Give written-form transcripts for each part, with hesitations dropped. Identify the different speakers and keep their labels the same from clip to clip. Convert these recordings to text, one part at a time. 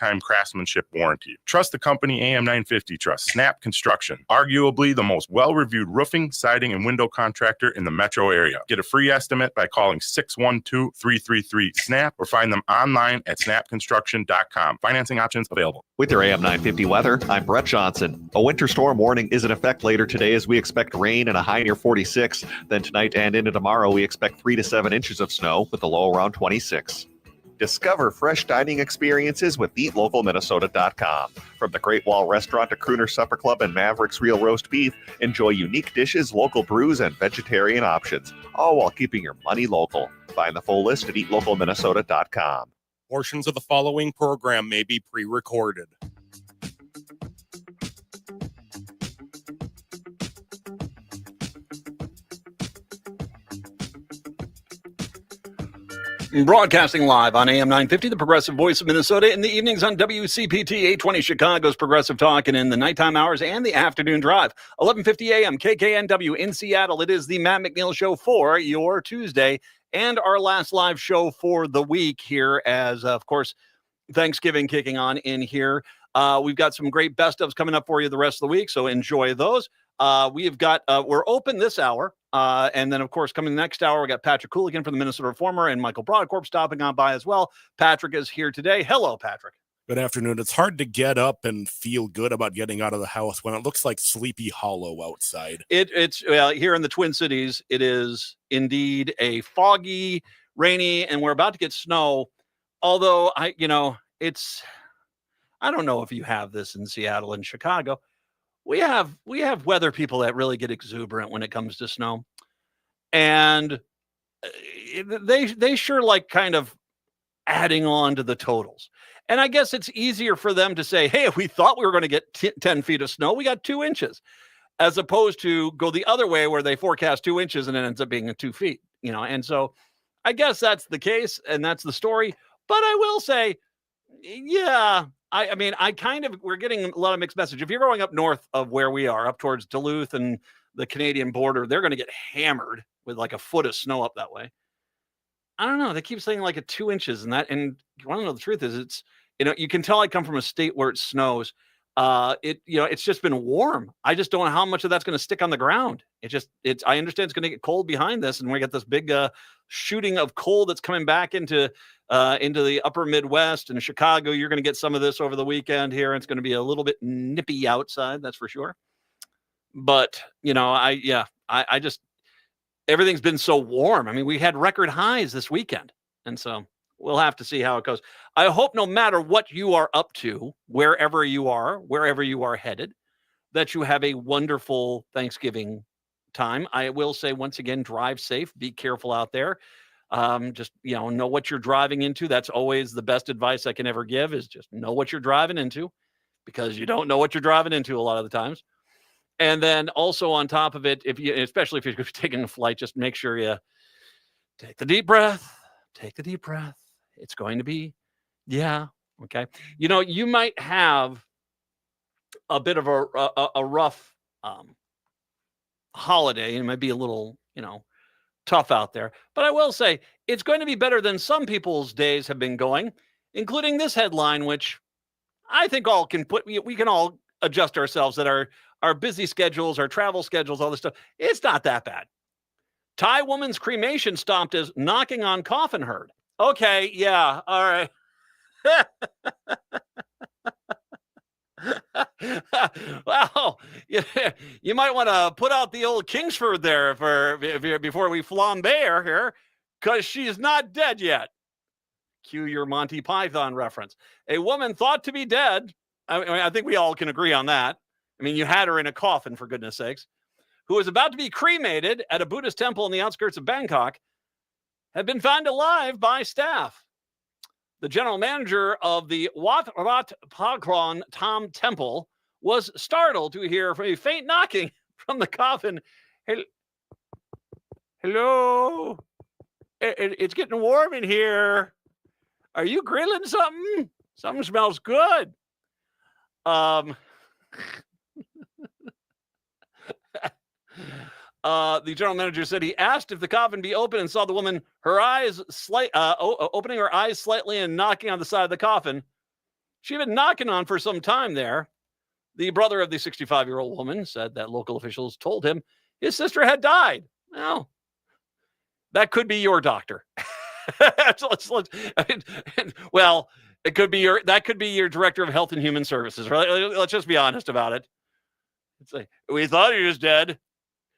Speaker 1: lifetime craftsmanship warranty. Trust the company AM950 Trust, Snap Construction, arguably the most well-reviewed roofing, siding, and window contractor in the metro area. Get a free estimate by calling 612-333-SNAP or find them online at snapconstruction.com. Financing options available.
Speaker 2: With your AM 950 weather, I'm Brett Johnson. A winter storm warning is in effect later today as we expect rain and a high near 46. Then tonight and into tomorrow, we expect 3 to 7 inches of snow with a low around 26. Discover fresh dining experiences with EatLocalMinnesota.com. From the Great Wall Restaurant to Crooner Supper Club and Maverick's Real Roast Beef, enjoy unique dishes, local brews, and vegetarian options, all while keeping your money local. Find the full list at EatLocalMinnesota.com.
Speaker 3: Portions of the following program may be pre-recorded.
Speaker 4: Broadcasting live on AM 950, the Progressive Voice of Minnesota, in the evenings on WCPT 820 Chicago's Progressive Talk, and in the nighttime hours and the afternoon drive. 1150 AM, KKNW in Seattle. It is the Matt McNeil Show for your Tuesday and our last live show for the week here as, of course, Thanksgiving kicking on in here. We've got some great best ofs coming up for you the rest of the week, so enjoy those. We've got, we're open this hour. And then, of course, coming the next hour, we got Patrick Cooligan from the Minnesota Reformer and Michael Broadcorp stopping on by as well. Patrick is here today. Hello, Patrick.
Speaker 3: Good afternoon. It's hard to get up and feel good about getting out of the house when it looks like Sleepy Hollow outside. It's
Speaker 4: here in the Twin Cities, it is indeed a foggy, rainy, and we're about to get snow. Although, I don't know if you have this in Seattle and Chicago. We have weather people that really get exuberant when it comes to snow, and they sure like kind of adding on to the totals. And I guess it's easier for them to say, hey, if we thought we were going to get 10 feet of snow, we got 2 inches, as opposed to go the other way where they forecast 2 inches and it ends up being 2 feet, And so I guess that's the case and that's the story. But I will say, yeah, we're getting a lot of mixed message. If you're going up north of where we are, up towards Duluth and the Canadian border, they're going to get hammered with like a foot of snow up that way. I don't know. They keep saying like 2 inches and you want to know the truth is it's, you can tell I come from a state where it snows. It's just been warm. I just don't know how much of that's going to stick on the ground. I understand it's going to get cold behind this and we get this big shooting of cold that's coming back into the upper Midwest and Chicago. You're going to get some of this over the weekend here. It's going to be a little bit nippy outside. That's for sure. But, everything's been so warm. I mean, we had record highs this weekend. And so we'll have to see how it goes. I hope no matter what you are up to, wherever you are headed, that you have a wonderful Thanksgiving time. I will say once again, drive safe, be careful out there. Just, know what you're driving into. That's always the best advice I can ever give is just know what you're driving into because you don't know what you're driving into a lot of the times. And then also on top of it, especially if you're taking a flight, just make sure you take the deep breath. It's going to be, okay. You might have a bit of a rough holiday. It might be a little, tough out there. But I will say it's going to be better than some people's days have been going, including this headline, which I think we can all adjust ourselves that our busy schedules, our travel schedules, all this stuff. It's not that bad. Thai woman's cremation stopped as knocking on coffin heard. Okay, yeah, all right. Well, you might want to put out the old Kingsford there before we flambe her here, because she's not dead yet. Cue your Monty Python reference. A woman thought to be dead. I think we all can agree on that. I mean, you had her in a coffin, for goodness sakes, who was about to be cremated at a Buddhist temple in the outskirts of Bangkok, had been found alive by staff. The general manager of the Wat Rat Phakron Tham Temple was startled to hear a faint knocking from the coffin. Hello? It's getting warm in here. Are you grilling something? Something smells good. The general manager said he asked if the coffin be open and saw the woman, her eyes opening her eyes slightly and knocking on the side of the coffin. she'd been knocking on for some time there. The brother of the 65-year-old woman said that local officials told him his sister had died. Well, that could be your doctor. Well, it could be your director of health and human services. Right? Let's just be honest about it. It's like, we thought he was dead.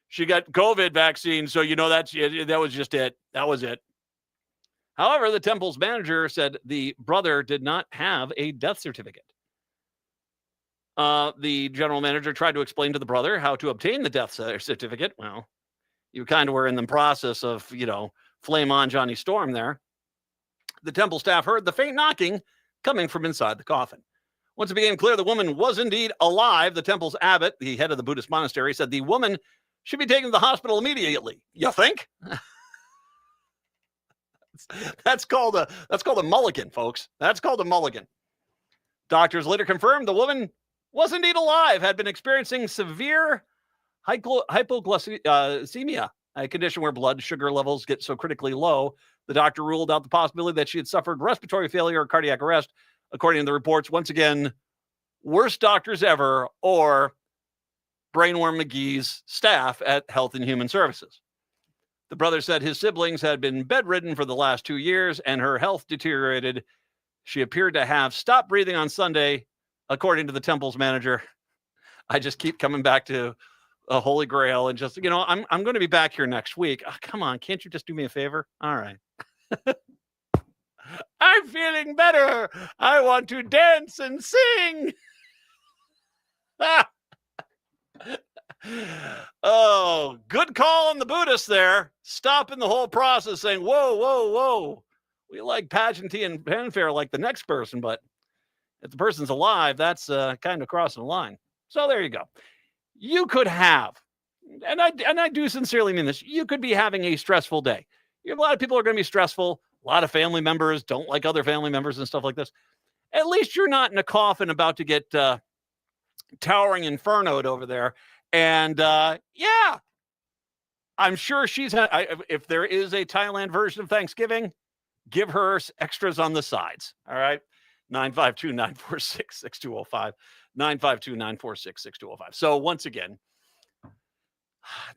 Speaker 4: She got COVID vaccine, so that was just it. That was it. However, the temple's manager said the brother did not have a death certificate. The general manager tried to explain to the brother how to obtain the death certificate. Well, you kind of were in the process of, flame on Johnny Storm there. The temple staff heard the faint knocking coming from inside the coffin. Once it became clear the woman was indeed alive, the temple's abbot, the head of the Buddhist monastery, said the woman should be taken to the hospital immediately. You think? That's called a mulligan, folks. That's called a mulligan. Doctors later confirmed the woman was indeed alive, had been experiencing severe hypoglycemia, a condition where blood sugar levels get so critically low. The doctor ruled out the possibility that she had suffered respiratory failure or cardiac arrest. According to the reports, once again, worst doctors ever, or Brainworm McGee's staff at Health and Human Services. The brother said his siblings had been bedridden for the last 2 years and her health deteriorated. She appeared to have stopped breathing on Sunday, according to the temple's manager. I just keep coming back to a Holy Grail and just, I'm going to be back here next week. Oh, come on. Can't you just do me a favor? All right. I'm feeling better. I want to dance and sing. Oh, good call on the Buddhists there. Stopping the whole process, saying, whoa, whoa, whoa. We like pageantry and fanfare like the next person, but if the person's alive, that's kind of crossing the line. So there you go. You could have, and I do sincerely mean this, you could be having a stressful day. A lot of people are going to be stressful. A lot of family members don't like other family members and stuff like this. At least you're not in a coffin about to get towering infernoed over there. And yeah, I'm sure if there is a Thailand version of Thanksgiving, give her extras on the sides. All right. 952-946-6205. 952-946-6205. So once again,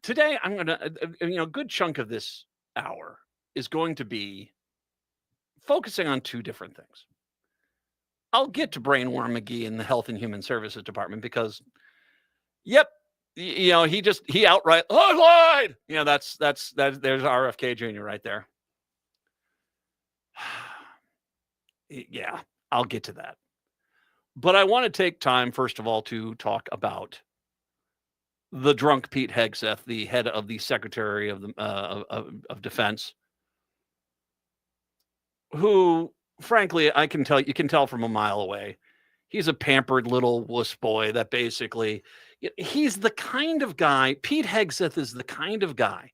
Speaker 4: today I'm going to, a good chunk of this hour is going to be focusing on two different things. I'll get to Brainworm McGee in the Health and Human Services Department because, yep, he outright lied. There's RFK Jr. right there. Yeah, I'll get to that. But I want to take time, first of all, to talk about the drunk Pete Hegseth, the head of the Secretary of Defense, who, frankly, you can tell from a mile away, he's a pampered little wuss boy that basically, he's the kind of guy, Pete Hegseth is the kind of guy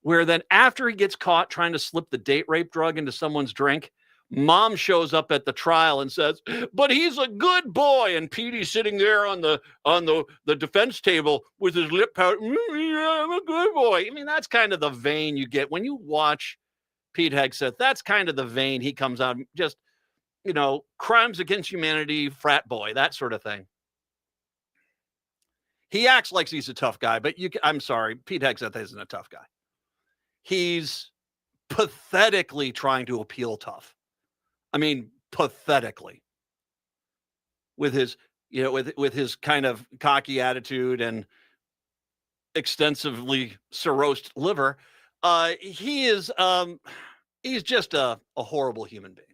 Speaker 4: where then after he gets caught trying to slip the date rape drug into someone's drink, mom shows up at the trial and says, but he's a good boy. And Petey's sitting there on the defense table with his lip pouch. I'm a good boy. I mean, that's kind of the vein you get when you watch Pete Hegseth. That's kind of the vein he comes out, just, crimes against humanity, frat boy, that sort of thing. He acts like he's a tough guy, but I'm sorry, Pete Hegseth isn't a tough guy. He's pathetically trying to appeal tough. I mean, pathetically, with his, with his kind of cocky attitude and extensively cirrhosed liver, he's just a horrible human being.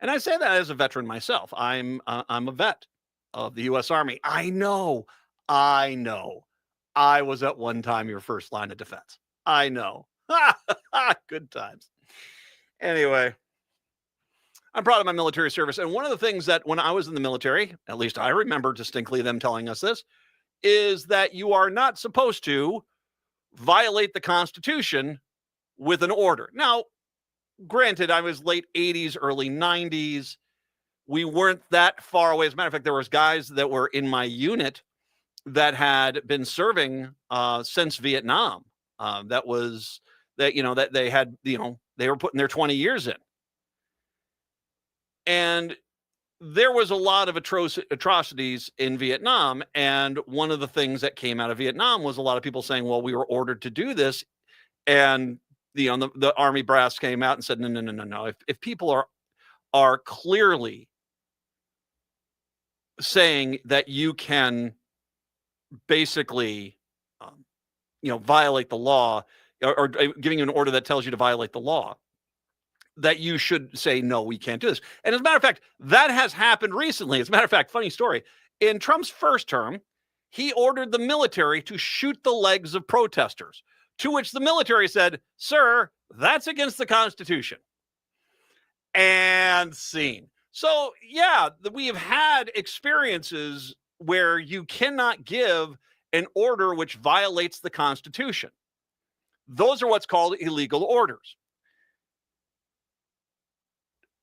Speaker 4: And I say that as a veteran myself. I'm a vet of the U.S. Army. I know. I was at one time your first line of defense. I know. Good times. Anyway. I'm proud of my military service. And one of the things that when I was in the military, at least I remember distinctly them telling us this, is that you are not supposed to violate the Constitution with an order. Now, granted, I was late 80s, early 90s. We weren't that far away. As a matter of fact, there was guys that were in my unit that had been serving since Vietnam. That they had, they were putting their 20 years in. And there was a lot of atrocities in Vietnam. And one of the things that came out of Vietnam was a lot of people saying, well, we were ordered to do this. And the army brass came out and said, no. If people are clearly saying that you can basically, violate the law, or giving you an order that tells you to violate the law, that you should say, no, we can't do this. And as a matter of fact, that has happened recently. As a matter of fact, funny story. In Trump's first term, he ordered the military to shoot the legs of protesters, to which the military said, sir, that's against the Constitution. And scene. So, yeah, we have had experiences where you cannot give an order which violates the Constitution. Those are what's called illegal orders.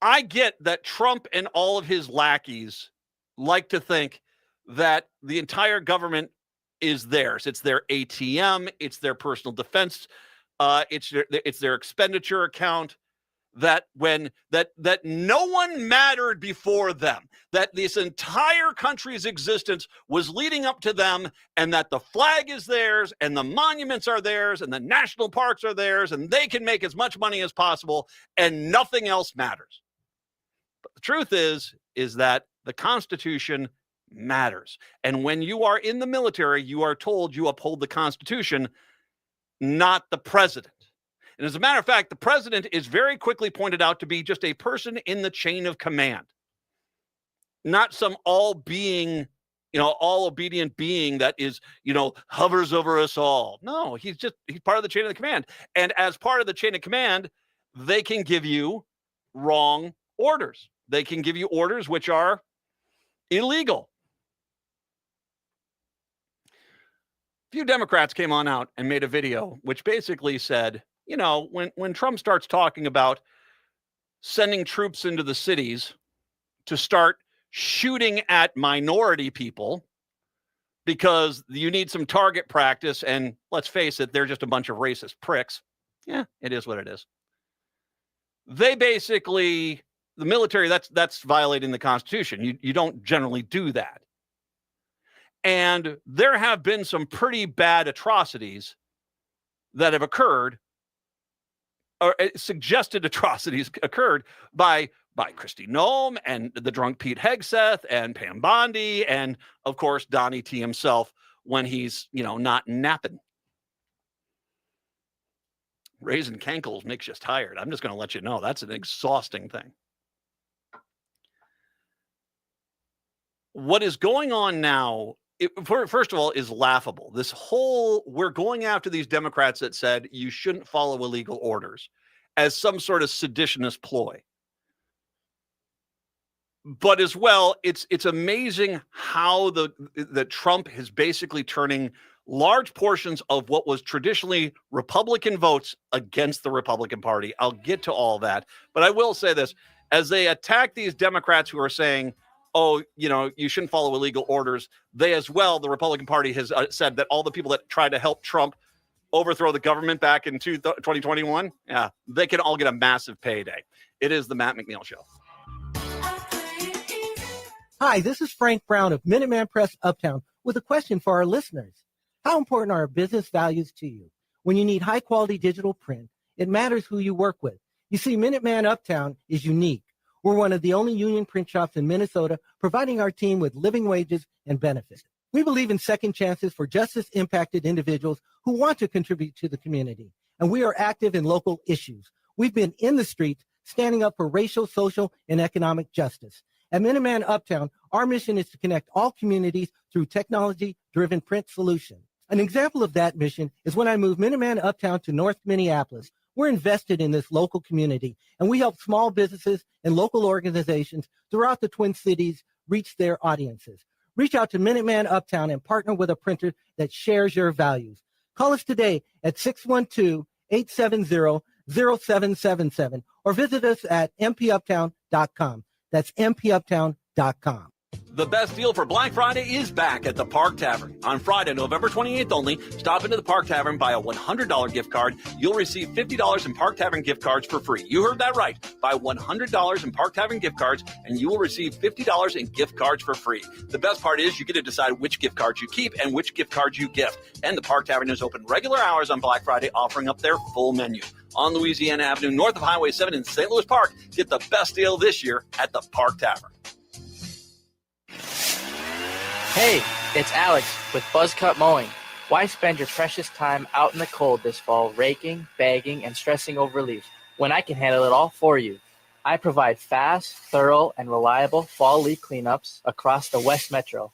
Speaker 4: I get that Trump and all of his lackeys like to think that the entire government is theirs. It's their ATM. It's their personal defense. It's their expenditure account. That no one mattered before them, that this entire country's existence was leading up to them, and that the flag is theirs, and the monuments are theirs, and the national parks are theirs, and they can make as much money as possible, and nothing else matters. But the truth is that the Constitution matters. And when you are in the military, you are told you uphold the Constitution, not the president. And as a matter of fact, the president is very quickly pointed out to be just a person in the chain of command, not some all-obedient being that is, hovers over us all. No, he's part of the chain of command. And as part of the chain of command, they can give you wrong orders. They can give you orders which are illegal. A few Democrats came on out and made a video which basically said, when Trump starts talking about sending troops into the cities to start shooting at minority people because you need some target practice, and let's face it, they're just a bunch of racist pricks. Yeah, it is what it is. They basically, the military, that's violating the Constitution. You don't generally do that. And there have been some pretty bad atrocities that have occurred, or suggested atrocities occurred by Kristi Noem and the drunk Pete Hegseth and Pam Bondi and, of course, Donnie T himself when he's, not napping. Raising cankles makes you tired. I'm just going to let you know that's an exhausting thing. What is going on now, first of all, is laughable. This whole, we're going after these Democrats that said you shouldn't follow illegal orders as some sort of seditionist ploy. But as well, it's amazing how the Trump is basically turning large portions of what was traditionally Republican votes against the Republican Party. I'll get to all that. But I will say this, as they attack these Democrats who are saying, oh, you shouldn't follow illegal orders, they as well, the Republican Party has said that all the people that tried to help Trump overthrow the government back in 2021, yeah, they can all get a massive payday. It is the Matt McNeil Show.
Speaker 5: Hi, this is Frank Brown of Minuteman Press Uptown with a question for our listeners. How important are business values to you? When you need high-quality digital print, it matters who you work with. You see, Minuteman Uptown is unique. We're one of the only union print shops in Minnesota providing our team with living wages and benefits. We believe in second chances for justice-impacted individuals who want to contribute to the community, and we are active in local issues. We've been in the streets standing up for racial, social, and economic justice. At Minuteman Uptown, our mission is to connect all communities through technology-driven print solutions. An example of that mission is when I moved Minuteman Uptown to North Minneapolis. We're invested in this local community, and we help small businesses and local organizations throughout the Twin Cities reach their audiences. Reach out to Minuteman Uptown and partner with a printer that shares your values. Call us today at 612-870-0777 or visit us at mpuptown.com. That's mpuptown.com.
Speaker 4: The best deal for Black Friday is back at the Park Tavern. On Friday, November 28th only, stop into the Park Tavern, buy a $100 gift card. You'll receive $50 in Park Tavern gift cards for free. You heard that right. Buy $100 in Park Tavern gift cards, and you will receive $50 in gift cards for free. The best part is you get to decide which gift cards you keep and which gift cards you gift. And the Park Tavern is open regular hours on Black Friday, offering up their full menu. On Louisiana Avenue, north of Highway 7 in St. Louis Park, get the best deal this year at the Park Tavern.
Speaker 6: Hey, it's Alex with Buzzcut Mowing. Why spend your precious time out in the cold this fall raking, bagging, and stressing over leaves when I can handle it all for you? I provide fast, thorough, and reliable fall leaf cleanups across the West Metro.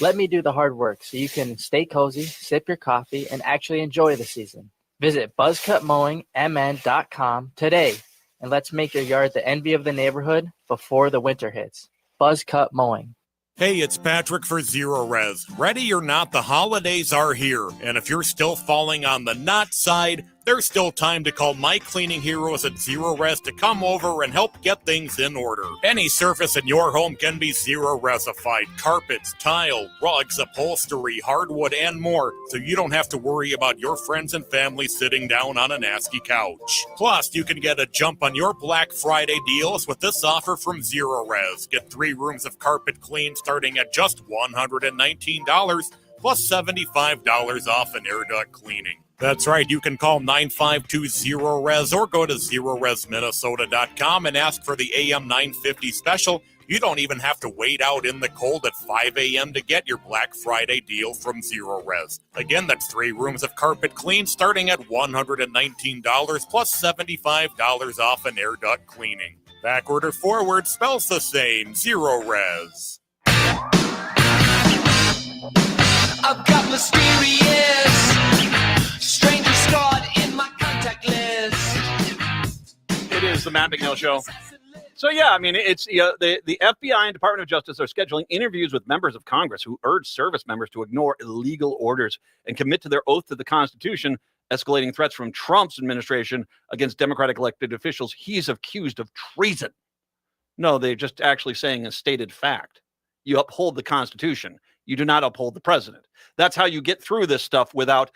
Speaker 6: Let me do the hard work so you can stay cozy, sip your coffee, and actually enjoy the season. Visit buzzcutmowingmn.com today, and let's make your yard the envy of the neighborhood before the winter hits. Buzzcut Mowing.
Speaker 3: Hey, it's Patrick for Zero Res. Ready or not, the holidays are here. And if you're still falling on the not side, there's still time to call my cleaning heroes at Zero Res to come over and help get things in order. Any surface in your home can be Zero Resified. Carpets, tile, rugs, upholstery, hardwood, and more. So you don't have to worry about your friends and family sitting down on a nasty couch. Plus, you can get a jump on your Black Friday deals with this offer from Zero Res. Get 3 rooms of carpet clean starting at just $119 plus $75 off an air duct cleaning. That's right, you can call 9520-RES or go to zeroresminnesota.com and ask for the AM 950 special. You don't even have to wait out in the cold at 5 a.m. to get your Black Friday deal from Zero Res. Again, that's 3 rooms of carpet clean starting at $119 plus $75 off an air duct cleaning. Backward or forward spells the same, Zero Res.
Speaker 7: I've got mysterious stranger scarred in my contact list.
Speaker 4: It is the Matt McNeil Show. So, yeah, I mean, it's the FBI and Department of Justice are scheduling interviews with members of Congress who urge service members to ignore illegal orders and commit to their oath to the Constitution, escalating threats from Trump's administration against Democratic elected officials he's accused of treason. No, they're just actually saying a stated fact. You uphold the Constitution. You do not uphold the president. That's how you get through this stuff without,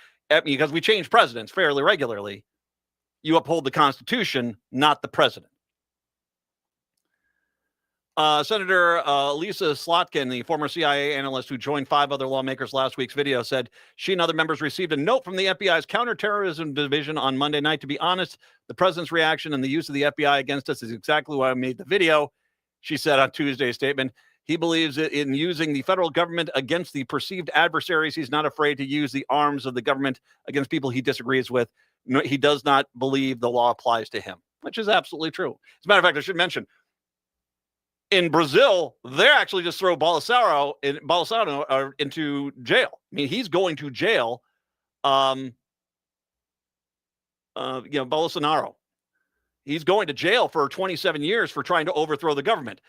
Speaker 4: because we change presidents fairly regularly. You uphold the Constitution, not the president. Senator Lisa Slotkin, the former CIA analyst who joined 5 other lawmakers last week's video, said she and other members received a note from the FBI's counterterrorism division on Monday night. To be honest, the president's reaction and the use of the FBI against us is exactly why I made the video, she said on Tuesday's statement. He believes in using the federal government against the perceived adversaries. He's not afraid to use the arms of the government against people he disagrees with. No, he does not believe the law applies to him, which is absolutely true. As a matter of fact, I should mention, in Brazil, they're actually just throw Bolsonaro into jail. I mean, he's going to jail. Bolsonaro. He's going to jail for 27 years for trying to overthrow the government.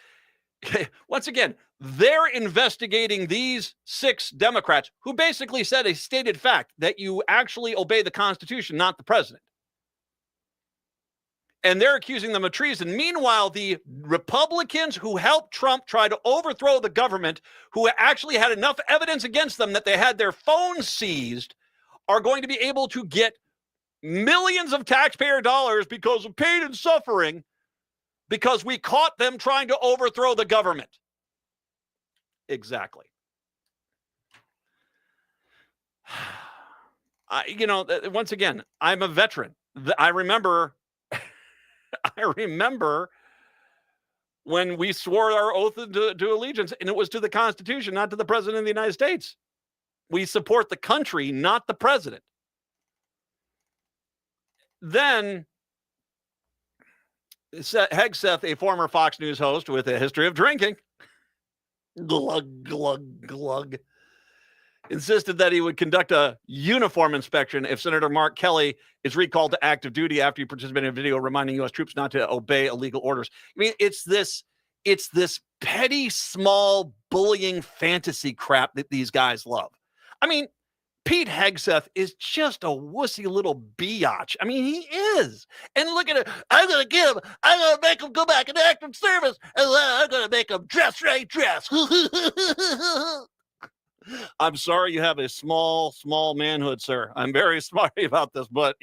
Speaker 4: Once again, they're investigating these 6 Democrats who basically said a stated fact that you actually obey the Constitution, not the president. And they're accusing them of treason. Meanwhile, the Republicans who helped Trump try to overthrow the government, who actually had enough evidence against them that they had their phones seized, are going to be able to get millions of taxpayer dollars because of pain and suffering, because we caught them trying to overthrow the government. Exactly. Once again, I'm a veteran. I remember when we swore our oath to allegiance, and it was to the Constitution, not to the President of the United States. We support the country, not the president. Then Hegseth, a former Fox News host with a history of drinking, glug, glug, glug, insisted that he would conduct a uniform inspection if Senator Mark Kelly is recalled to active duty after he participated in a video reminding U.S. troops not to obey illegal orders. I mean, it's this petty, small, bullying fantasy crap that these guys love. I mean, Pete Hegseth is just a wussy little biatch. I mean, he is. And look at it. I'm going to make him go back and active service. And I'm going to make him dress right dress. I'm sorry you have a small manhood, sir. I'm very sorry about this, but,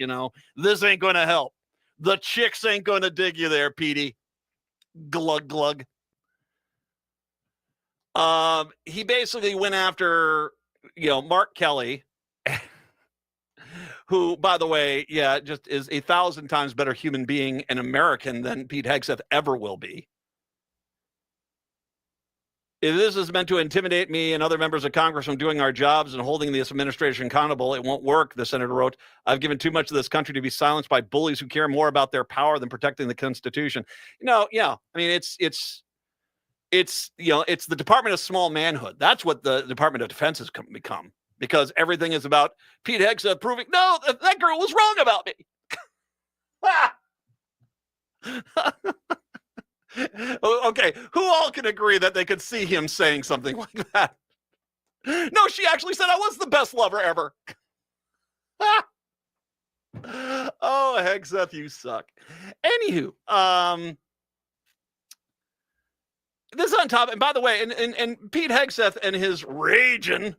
Speaker 4: this ain't going to help. The chicks ain't going to dig you there, Petey. Glug, glug. He basically went after, Mark Kelly, who, by the way, just is 1,000 times better human being and American than Pete Hegseth ever will be. If this is meant to intimidate me and other members of Congress from doing our jobs and holding this administration accountable, it won't work, the senator wrote. I've given too much of this country to be silenced by bullies who care more about their power than protecting the Constitution. I mean, it's the Department of Small Manhood. That's what the Department of Defense has become, because everything is about Pete Hegseth proving, no, that girl was wrong about me. Okay, who all can agree that they could see him saying something like that? No, she actually said I was the best lover ever. Oh, Hegseth, you suck. Anywho, this is on top, and by the way, and Pete Hegseth and his raging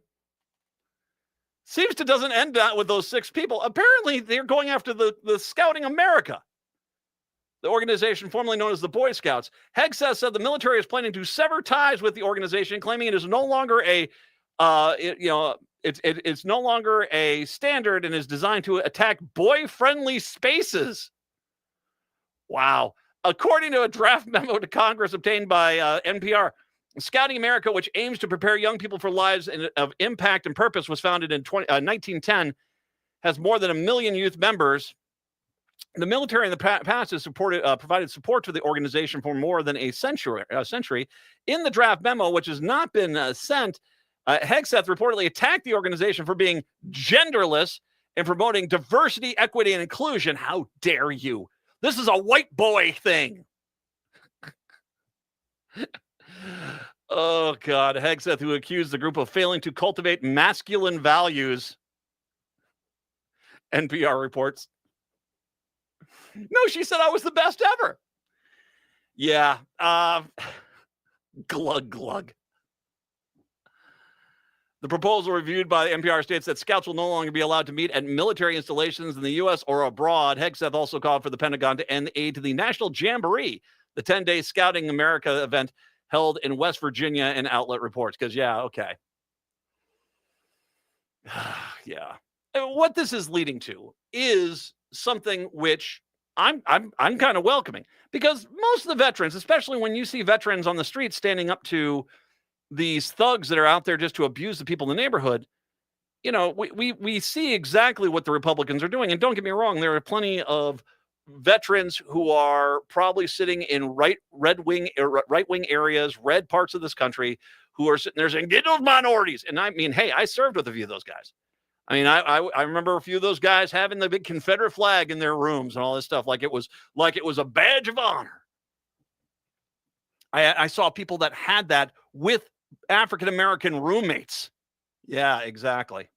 Speaker 4: seems to doesn't end out with those 6 people. Apparently, they're going after the Scouting America, the organization formerly known as the Boy Scouts. Hegseth said the military is planning to sever ties with the organization, claiming it is no longer it's no longer a standard and is designed to attack boy-friendly spaces. Wow. According to a draft memo to Congress obtained by NPR, Scouting America, which aims to prepare young people for lives of impact and purpose, was founded in 1910, has more than 1 million youth members. The military in the past has provided support to the organization for more than a century. In the draft memo, which has not been sent, Hegseth reportedly attacked the organization for being genderless and promoting diversity, equity, and inclusion. How dare you? This is a white boy thing. Oh, God. Hegseth, who accused the group of failing to cultivate masculine values, NPR reports. No, she said I was the best ever. Yeah. Glug, glug. The proposal reviewed by NPR states that scouts will no longer be allowed to meet at military installations in the U.S. or abroad. Hegseth also called for the Pentagon to end aid to the National Jamboree, the 10-day Scouting America event held in West Virginia, and outlet reports. Because, okay. Yeah. What this is leading to is something which I'm kind of welcoming, because most of the veterans, especially when you see veterans on the street standing up to these thugs that are out there just to abuse the people in the neighborhood, we see exactly what the Republicans are doing. And don't get me wrong, there are plenty of veterans who are probably sitting in right-wing areas, red parts of this country, who are sitting there saying, get those minorities. And I mean, hey, I served with a few of those guys. I mean, I remember a few of those guys having the big Confederate flag in their rooms and all this stuff, like it was a badge of honor. I saw people that had that with African-American roommates. Yeah, exactly.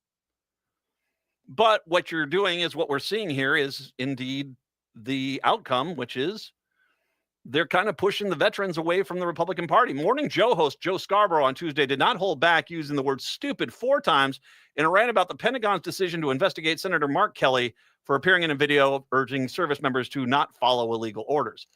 Speaker 4: But what you're doing is, what we're seeing here is indeed the outcome, which is they're kind of pushing the veterans away from the Republican Party. Morning Joe host Joe Scarborough on Tuesday did not hold back, using the word stupid 4 times in a rant about the Pentagon's decision to investigate Senator Mark Kelly for appearing in a video urging service members to not follow illegal orders.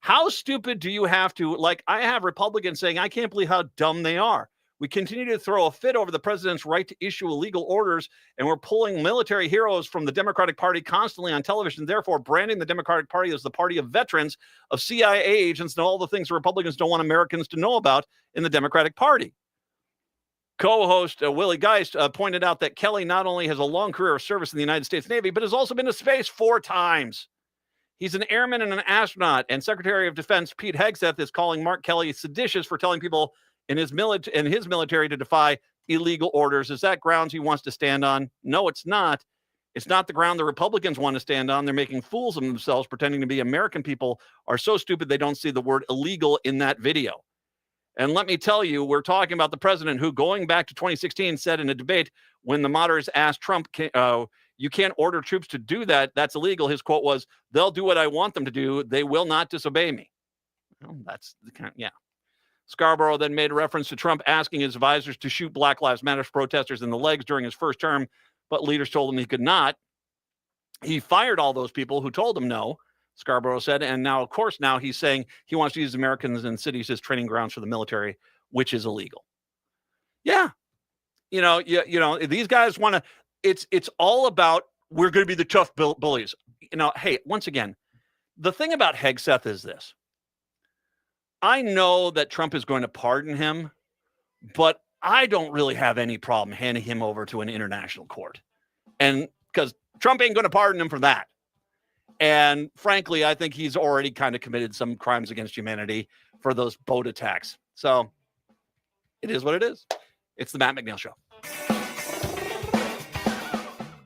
Speaker 4: How stupid do you have to, I have Republicans saying, I can't believe how dumb they are. We continue to throw a fit over the president's right to issue illegal orders, and we're pulling military heroes from the Democratic Party constantly on television, therefore branding the Democratic Party as the party of veterans, of CIA agents, and all the things the Republicans don't want Americans to know about in the Democratic Party. Co-host Willie Geist pointed out that Kelly not only has a long career of service in the United States Navy, but has also been to space 4 times. He's an airman and an astronaut, and Secretary of Defense Pete Hegseth is calling Mark Kelly seditious for telling people in his military to defy illegal orders. Is that grounds he wants to stand on? No, it's not. It's not the ground the Republicans want to stand on. They're making fools of themselves, pretending to be American people are so stupid they don't see the word illegal in that video. And let me tell you, we're talking about the president who, going back to 2016, said in a debate when the moderates asked Trump, you can't order troops to do that. That's illegal. His quote was, they'll do what I want them to do. They will not disobey me. Well, that's the kind, yeah. Scarborough then made a reference to Trump asking his advisors to shoot Black Lives Matter protesters in the legs during his first term, but leaders told him he could not. He fired all those people who told him no, Scarborough said. And now, of course, now he's saying he wants to use Americans and cities as training grounds for the military, which is illegal. Yeah. You know, these guys want to, it's all about, we're going to be the tough bullies. You know, hey, once again, the thing about Hegseth is this. I know that Trump is going to pardon him, but I don't really have any problem handing him over to an international court. And because Trump ain't going to pardon him for that. And frankly, I think he's already kind of committed some crimes against humanity for those boat attacks. So it is what it is. It's the Matt McNeil Show.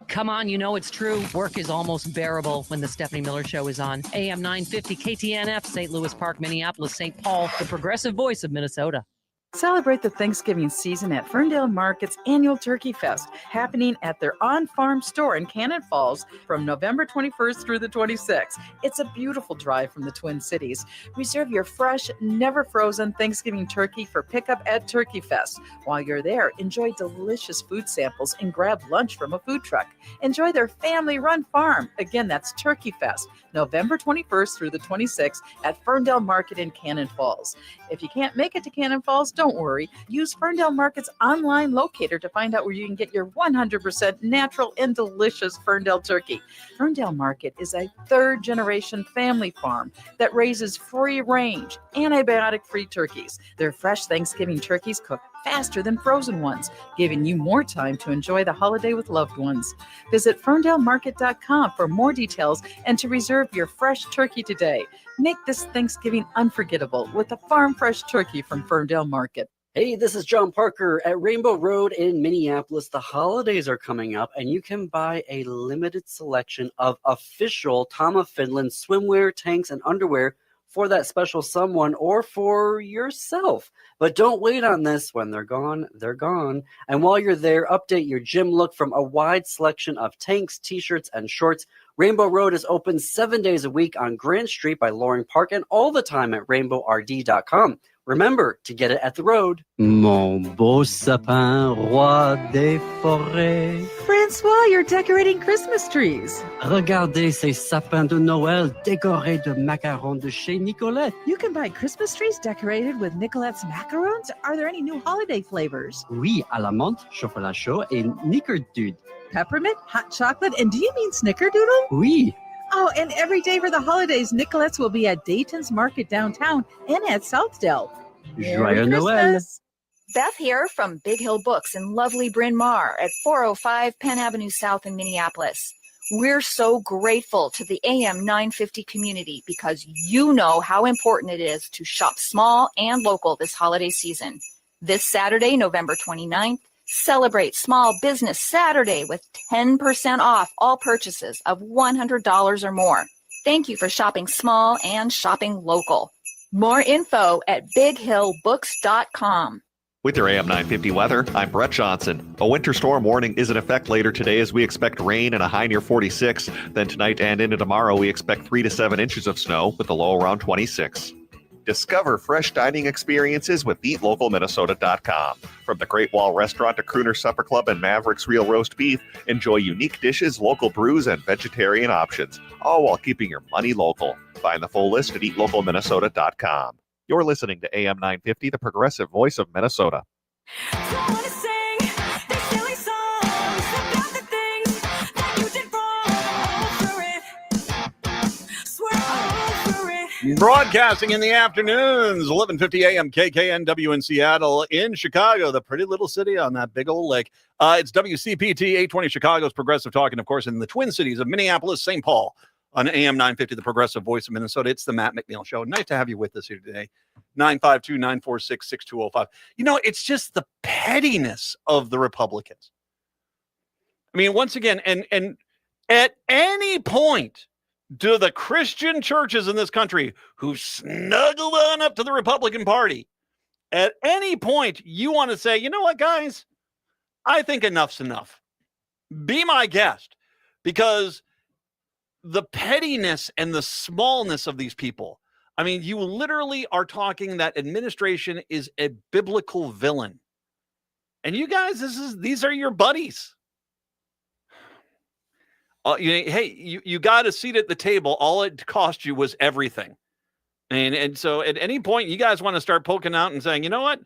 Speaker 8: Come on, you know it's true. Work is almost bearable when the Stephanie Miller Show is on. AM 950 KTNF, St. Louis Park, Minneapolis, St. Paul, the progressive voice of Minnesota.
Speaker 9: Celebrate the Thanksgiving season at Ferndale Market's annual Turkey Fest, happening at their on-farm store in Cannon Falls from November 21st through the 26th. It's a beautiful drive from the Twin Cities. Reserve your fresh, never frozen Thanksgiving turkey for pickup at Turkey Fest. While you're there, enjoy delicious food samples and grab lunch from a food truck. Enjoy their family-run farm. Again, that's Turkey Fest, November 21st through the 26th at Ferndale Market in Cannon Falls. If you can't make it to Cannon Falls, don't worry. Use Ferndale Market's online locator to find out where you can get your 100% natural and delicious Ferndale turkey. Ferndale Market is a third-generation family farm that raises free-range, antibiotic-free turkeys. Their fresh Thanksgiving turkeys cook faster than frozen ones, giving you more time to enjoy the holiday with loved ones. Visit ferndalemarket.com for more details and to reserve your fresh turkey today. Make this Thanksgiving unforgettable with a farm fresh turkey from Ferndale Market.
Speaker 10: Hey, this is John Parker at Rainbow Road in Minneapolis. The holidays are coming up, and you can buy a limited selection of official Tom of Finland swimwear, tanks, and underwear for that special someone or for yourself. But don't wait on this. When they're gone, they're gone. And while you're there, update your gym look from a wide selection of tanks, t-shirts, and shorts. Rainbow Road is open 7 days a week on Grand Street by Loring Park and all the time at rainbowrd.com. Remember to get it at the road.
Speaker 11: Mon beau sapin, roi des forêts.
Speaker 9: Francois, you're decorating Christmas trees.
Speaker 11: Regardez ces sapins de Noël décorés de macarons de chez Nicolette.
Speaker 9: You can buy Christmas trees decorated with Nicolette's macarons. Are there any new holiday flavors?
Speaker 11: Oui, à la menthe, chocolat chaud et Nickerdude.
Speaker 9: Peppermint, hot chocolate, and do you mean Snickerdoodle?
Speaker 11: Oui.
Speaker 9: Oh, and every day for the holidays, Nicolette's will be at Dayton's Market downtown and at Southdale.
Speaker 11: Joyeux Noël.
Speaker 12: Beth here from Big Hill Books in lovely Bryn Mawr at 405 Penn Avenue South in Minneapolis. We're so grateful to the AM 950 community because you know how important it is to shop small and local this holiday season. This Saturday, November 29th, celebrate Small Business Saturday with 10% off all purchases of $100 or more. Thank you for shopping small and shopping local. More info at bighillbooks.com.
Speaker 2: With your AM 950 weather, I'm Brett Johnson. A winter storm warning is in effect later today as we expect rain and a high near 46. Then tonight and into tomorrow, we expect 3 to 7 inches of snow with a low around 26. Discover fresh dining experiences with EatLocalMinnesota.com. From the Great Wall Restaurant to Crooner Supper Club and Maverick's Real Roast Beef, enjoy unique dishes, local brews, and vegetarian options, all while keeping your money local. Find the full list at EatLocalMinnesota.com. You're listening to AM 950, the progressive voice of Minnesota.
Speaker 4: Broadcasting in the afternoons, 11:50 a.m. KKNW in Seattle. In Chicago, the pretty little city on that big old lake. It's WCPT 820 Chicago's Progressive Talk, and of course in the Twin Cities of Minneapolis, St. Paul on AM 950, the progressive voice of Minnesota. It's the Matt McNeil Show. Nice to have you with us here today. 952-946-6205. You know, it's just the pettiness of the Republicans. I mean, once again, and at any point, do the Christian churches in this country who snuggled on up to the Republican Party At any point you want to say, you know what, guys, I think enough's enough. Be my guest, because the pettiness and the smallness of these people. I mean, you literally are talking that administration is a biblical villain. And you guys, these are your buddies. You got a seat at the table. All it cost you was everything. And so at any point you guys want to start poking out and saying, you know what,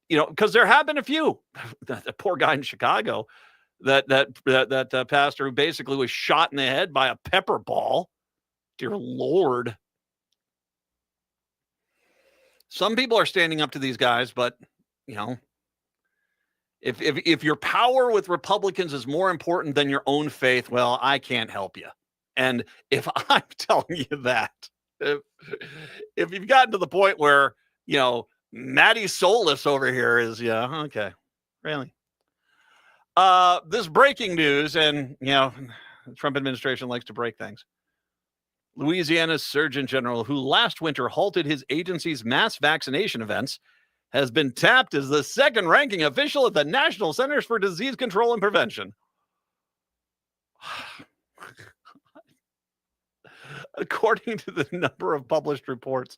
Speaker 4: because there have been a few, the poor guy in Chicago, that pastor who basically was shot in the head by a pepper ball. Dear Lord. Some people are standing up to these guys, but if your power with Republicans is more important than your own faith, well, I can't help you. And if I'm telling you that, if you've gotten to the point where, Matty Soulless over here is, okay, really. This breaking news, and, the Trump administration likes to break things. Louisiana's Surgeon General, who last winter halted his agency's mass vaccination events, has been tapped as the second-ranking official at the National Centers for Disease Control and Prevention. According to the number of published reports,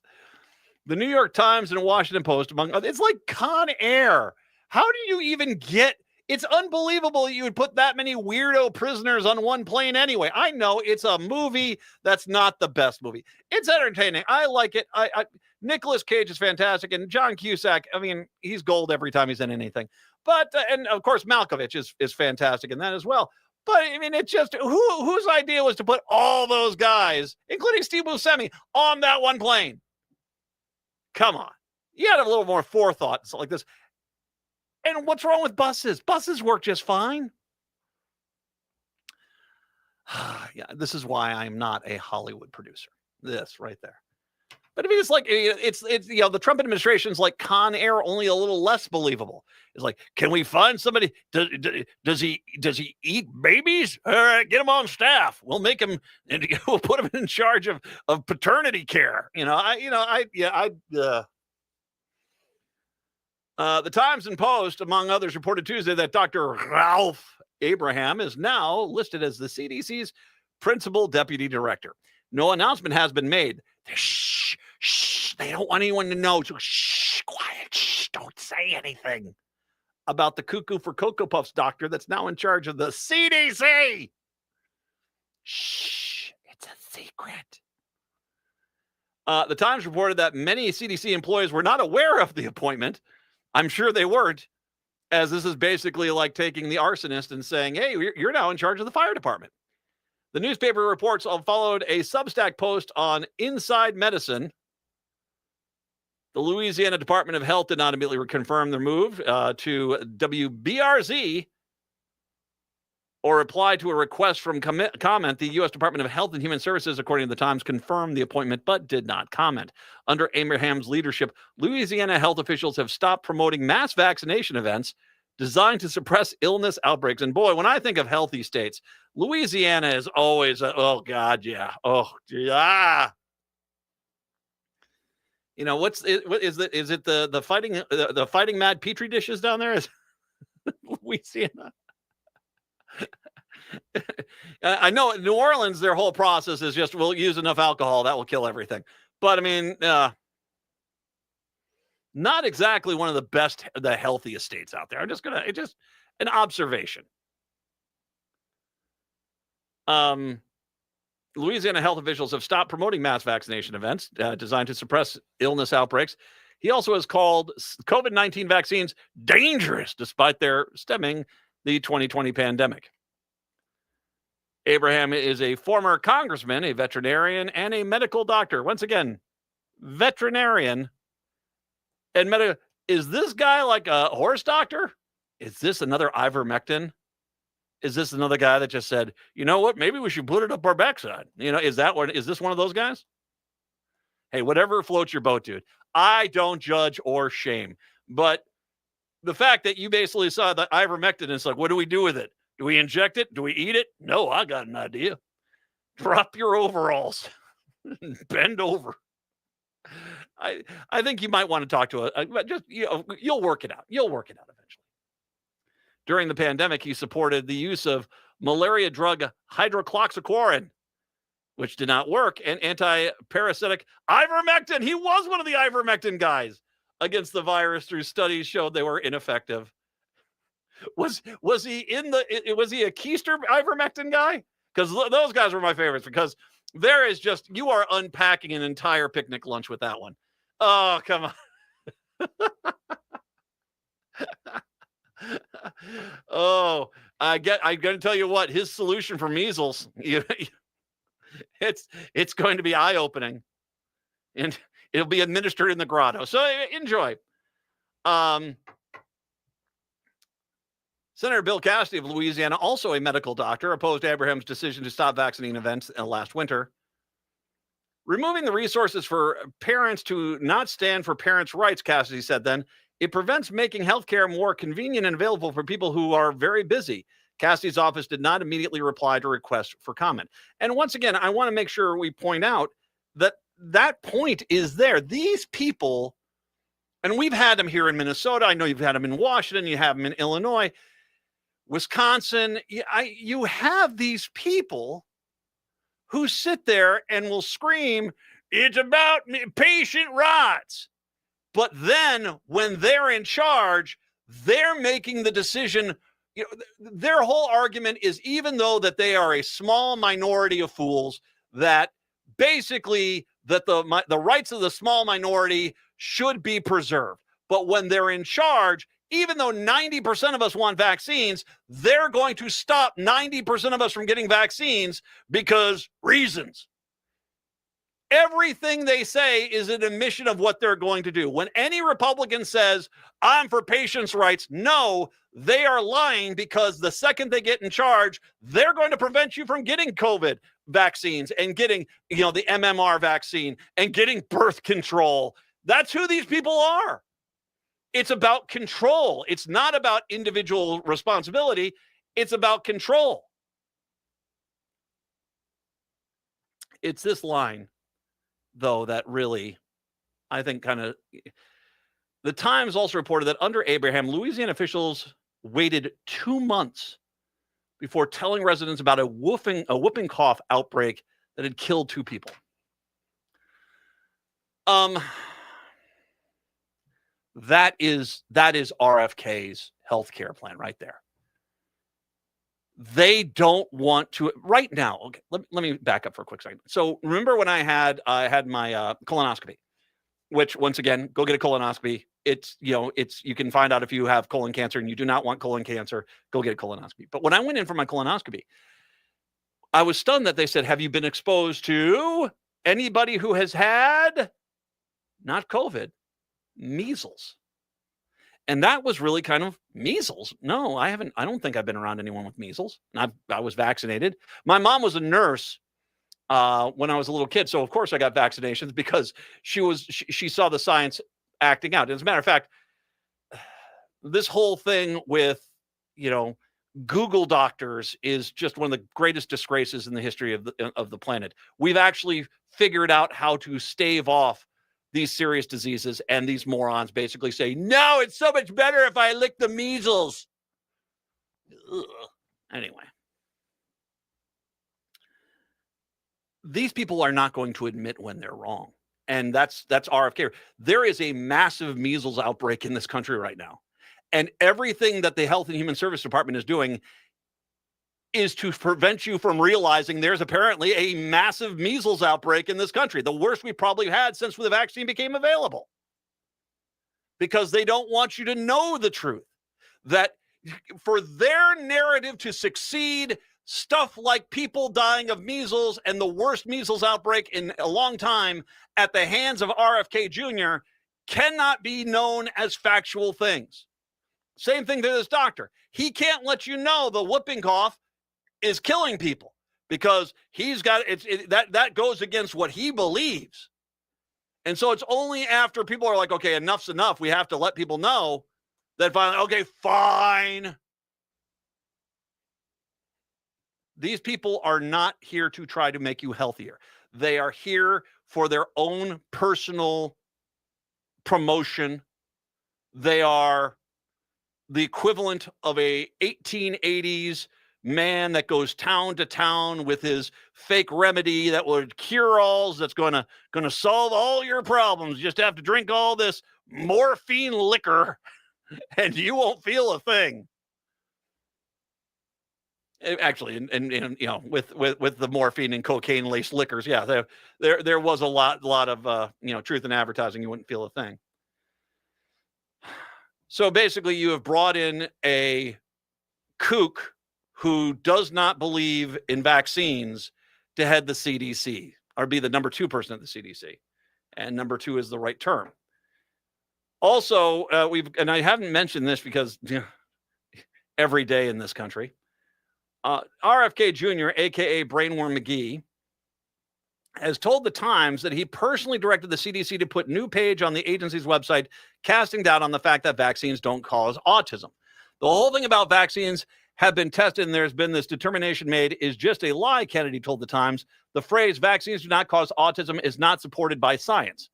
Speaker 4: the New York Times and Washington Post, among others, it's like Con Air. How do you even get? It's unbelievable you would put that many weirdo prisoners on one plane anyway. I know it's a movie that's not the best movie. It's entertaining. I like it. Nicolas Cage is fantastic, and John Cusack, I mean, he's gold every time he's in anything. But and of course Malkovich is fantastic in that as well. But I mean, it's just whose idea was to put all those guys, including Steve Buscemi, on that one plane? Come on, you had a little more forethought, stuff like this. And what's wrong with buses? Buses work just fine. Yeah, this is why I'm not a Hollywood producer. This right there. But I mean, it's like it's the Trump administration's like Con Air, only a little less believable. It's like, can we find somebody? Does he eat babies? All right, get him on staff. We'll make him, and we'll put him in charge of paternity care. The Times and Post, among others, reported Tuesday that Dr. Ralph Abraham is now listed as the CDC's principal deputy director. No announcement has been made. Shh. They don't want anyone to know. So shh, quiet. Shh, don't say anything about the cuckoo for Cocoa Puffs doctor that's now in charge of the CDC. Shh, it's a secret. The Times reported that many CDC employees were not aware of the appointment. I'm sure they weren't, as this is basically like taking the arsonist and saying, hey, you're now in charge of the fire department. The newspaper reports followed a Substack post on Inside Medicine. The Louisiana Department of Health did not immediately confirm their move to WBRZ or reply to a request from comment. The U.S. Department of Health and Human Services, according to the Times, confirmed the appointment but did not comment. Under Abraham's leadership, Louisiana health officials have stopped promoting mass vaccination events designed to suppress illness outbreaks. And boy, when I think of healthy states, Louisiana is always, oh God, yeah. Oh, yeah. Is it the fighting mad petri dishes down there? Is Louisiana? I know in New Orleans, their whole process is just, we'll use enough alcohol that will kill everything. But I mean, not exactly one of the healthiest states out there. It's just an observation. Louisiana health officials have stopped promoting mass vaccination events designed to suppress illness outbreaks. He also has called COVID-19 vaccines dangerous, despite their stemming the 2020 pandemic. Abraham is a former congressman, a veterinarian, and a medical doctor. Once again, veterinarian and medical. Is this guy like a horse doctor? Is this another ivermectin? Is this another guy that just said, you know what, maybe we should put it up our backside? Is this one of those guys? Hey, whatever floats your boat, dude. I don't judge or shame. But the fact that you basically saw the ivermectin and it's like, what do we do with it? Do we inject it? Do we eat it? No, I got an idea. Drop your overalls. Bend over. I think you might want to talk to just you'll work it out. You'll work it out eventually. During the pandemic, he supported the use of malaria drug hydroxychloroquine, which did not work, and anti-parasitic ivermectin. He was one of the ivermectin guys against the virus through studies showed they were ineffective. Was he was he a keister ivermectin guy? Because those guys were my favorites, because there is just, you are unpacking an entire picnic lunch with that one. Oh, come on. Oh, I'm going to tell you what, his solution for measles, it's going to be eye-opening, and it'll be administered in the grotto. So enjoy. Senator Bill Cassidy of Louisiana, also a medical doctor, opposed Abraham's decision to stop vaccinating events last winter. Removing the resources for parents to not stand for parents' rights, Cassidy said then, it prevents making healthcare more convenient and available for people who are very busy. Cassidy's office did not immediately reply to requests for comment. And once again, I want to make sure we point out that that point is there. These people, and we've had them here in Minnesota. I know you've had them in Washington. You have them in Illinois, Wisconsin. You have these people who sit there and will scream, it's about patient rights. But then when they're in charge, they're making the decision. Their whole argument is, even though that they are a small minority of fools, that basically that the rights of the small minority should be preserved. But when they're in charge, even though 90% of us want vaccines, they're going to stop 90% of us from getting vaccines because reasons. Everything they say is an admission of what they're going to do. When any Republican says, I'm for patients' rights, no, they are lying, because the second they get in charge, they're going to prevent you from getting COVID vaccines and getting, the MMR vaccine and getting birth control. That's who these people are. It's about control. It's not about individual responsibility. It's about control. It's this line, though, that really, I think, kind of. The Times also reported that under Abraham, Louisiana officials waited 2 months before telling residents about a whooping cough outbreak that had killed 2 people. That is RFK's healthcare plan right there. They don't want to right now. Okay, let me back up for a quick second. So remember when I had my colonoscopy, which, once again, go get a colonoscopy. It's you can find out if you have colon cancer and you do not want colon cancer, go get a colonoscopy. But when I went in for my colonoscopy, I was stunned that they said, have you been exposed to anybody who has had, not COVID, measles? And that was really kind of measles. No, I haven't. I don't think I've been around anyone with measles. I was vaccinated. My mom was a nurse when I was a little kid. So, of course, I got vaccinations because she saw the science acting out. As a matter of fact, this whole thing with, Google doctors is just one of the greatest disgraces in the history of the planet. We've actually figured out how to stave off these serious diseases, and these morons basically say, no, it's so much better if I lick the measles. Ugh. Anyway. These people are not going to admit when they're wrong. And that's RFK. There is a massive measles outbreak in this country right now. And everything that the Health and Human Service Department is doing is to prevent you from realizing there's apparently a massive measles outbreak in this country, the worst we probably had since the vaccine became available. Because they don't want you to know the truth. That for their narrative to succeed, stuff like people dying of measles and the worst measles outbreak in a long time at the hands of RFK Jr. cannot be known as factual things. Same thing to this doctor. He can't let you know the whooping cough is killing people because he's got that goes against what he believes. And so it's only after people are like, okay, enough's enough, we have to let people know, that finally, okay, fine. These people are not here to try to make you healthier. They are here for their own personal promotion. They are the equivalent of a 1880s man that goes town to town with his fake remedy that would cure alls, that's going to solve all your problems. You just have to drink all this morphine liquor and you won't feel a thing. Actually, and you know, with the morphine and cocaine laced liquors, yeah, there was a lot of truth in advertising. You wouldn't feel a thing. So basically, you have brought in a kook who does not believe in vaccines to head the CDC or be the number 2 person at the CDC, and number 2 is the right term. Also, and I haven't mentioned this because every day in this country. RFK Jr., a.k.a. Brainworm McGee, has told the Times that he personally directed the CDC to put new page on the agency's website, casting doubt on the fact that vaccines don't cause autism. The whole thing about vaccines have been tested and there's been this determination made is just a lie, Kennedy told the Times. The phrase vaccines do not cause autism is not supported by science.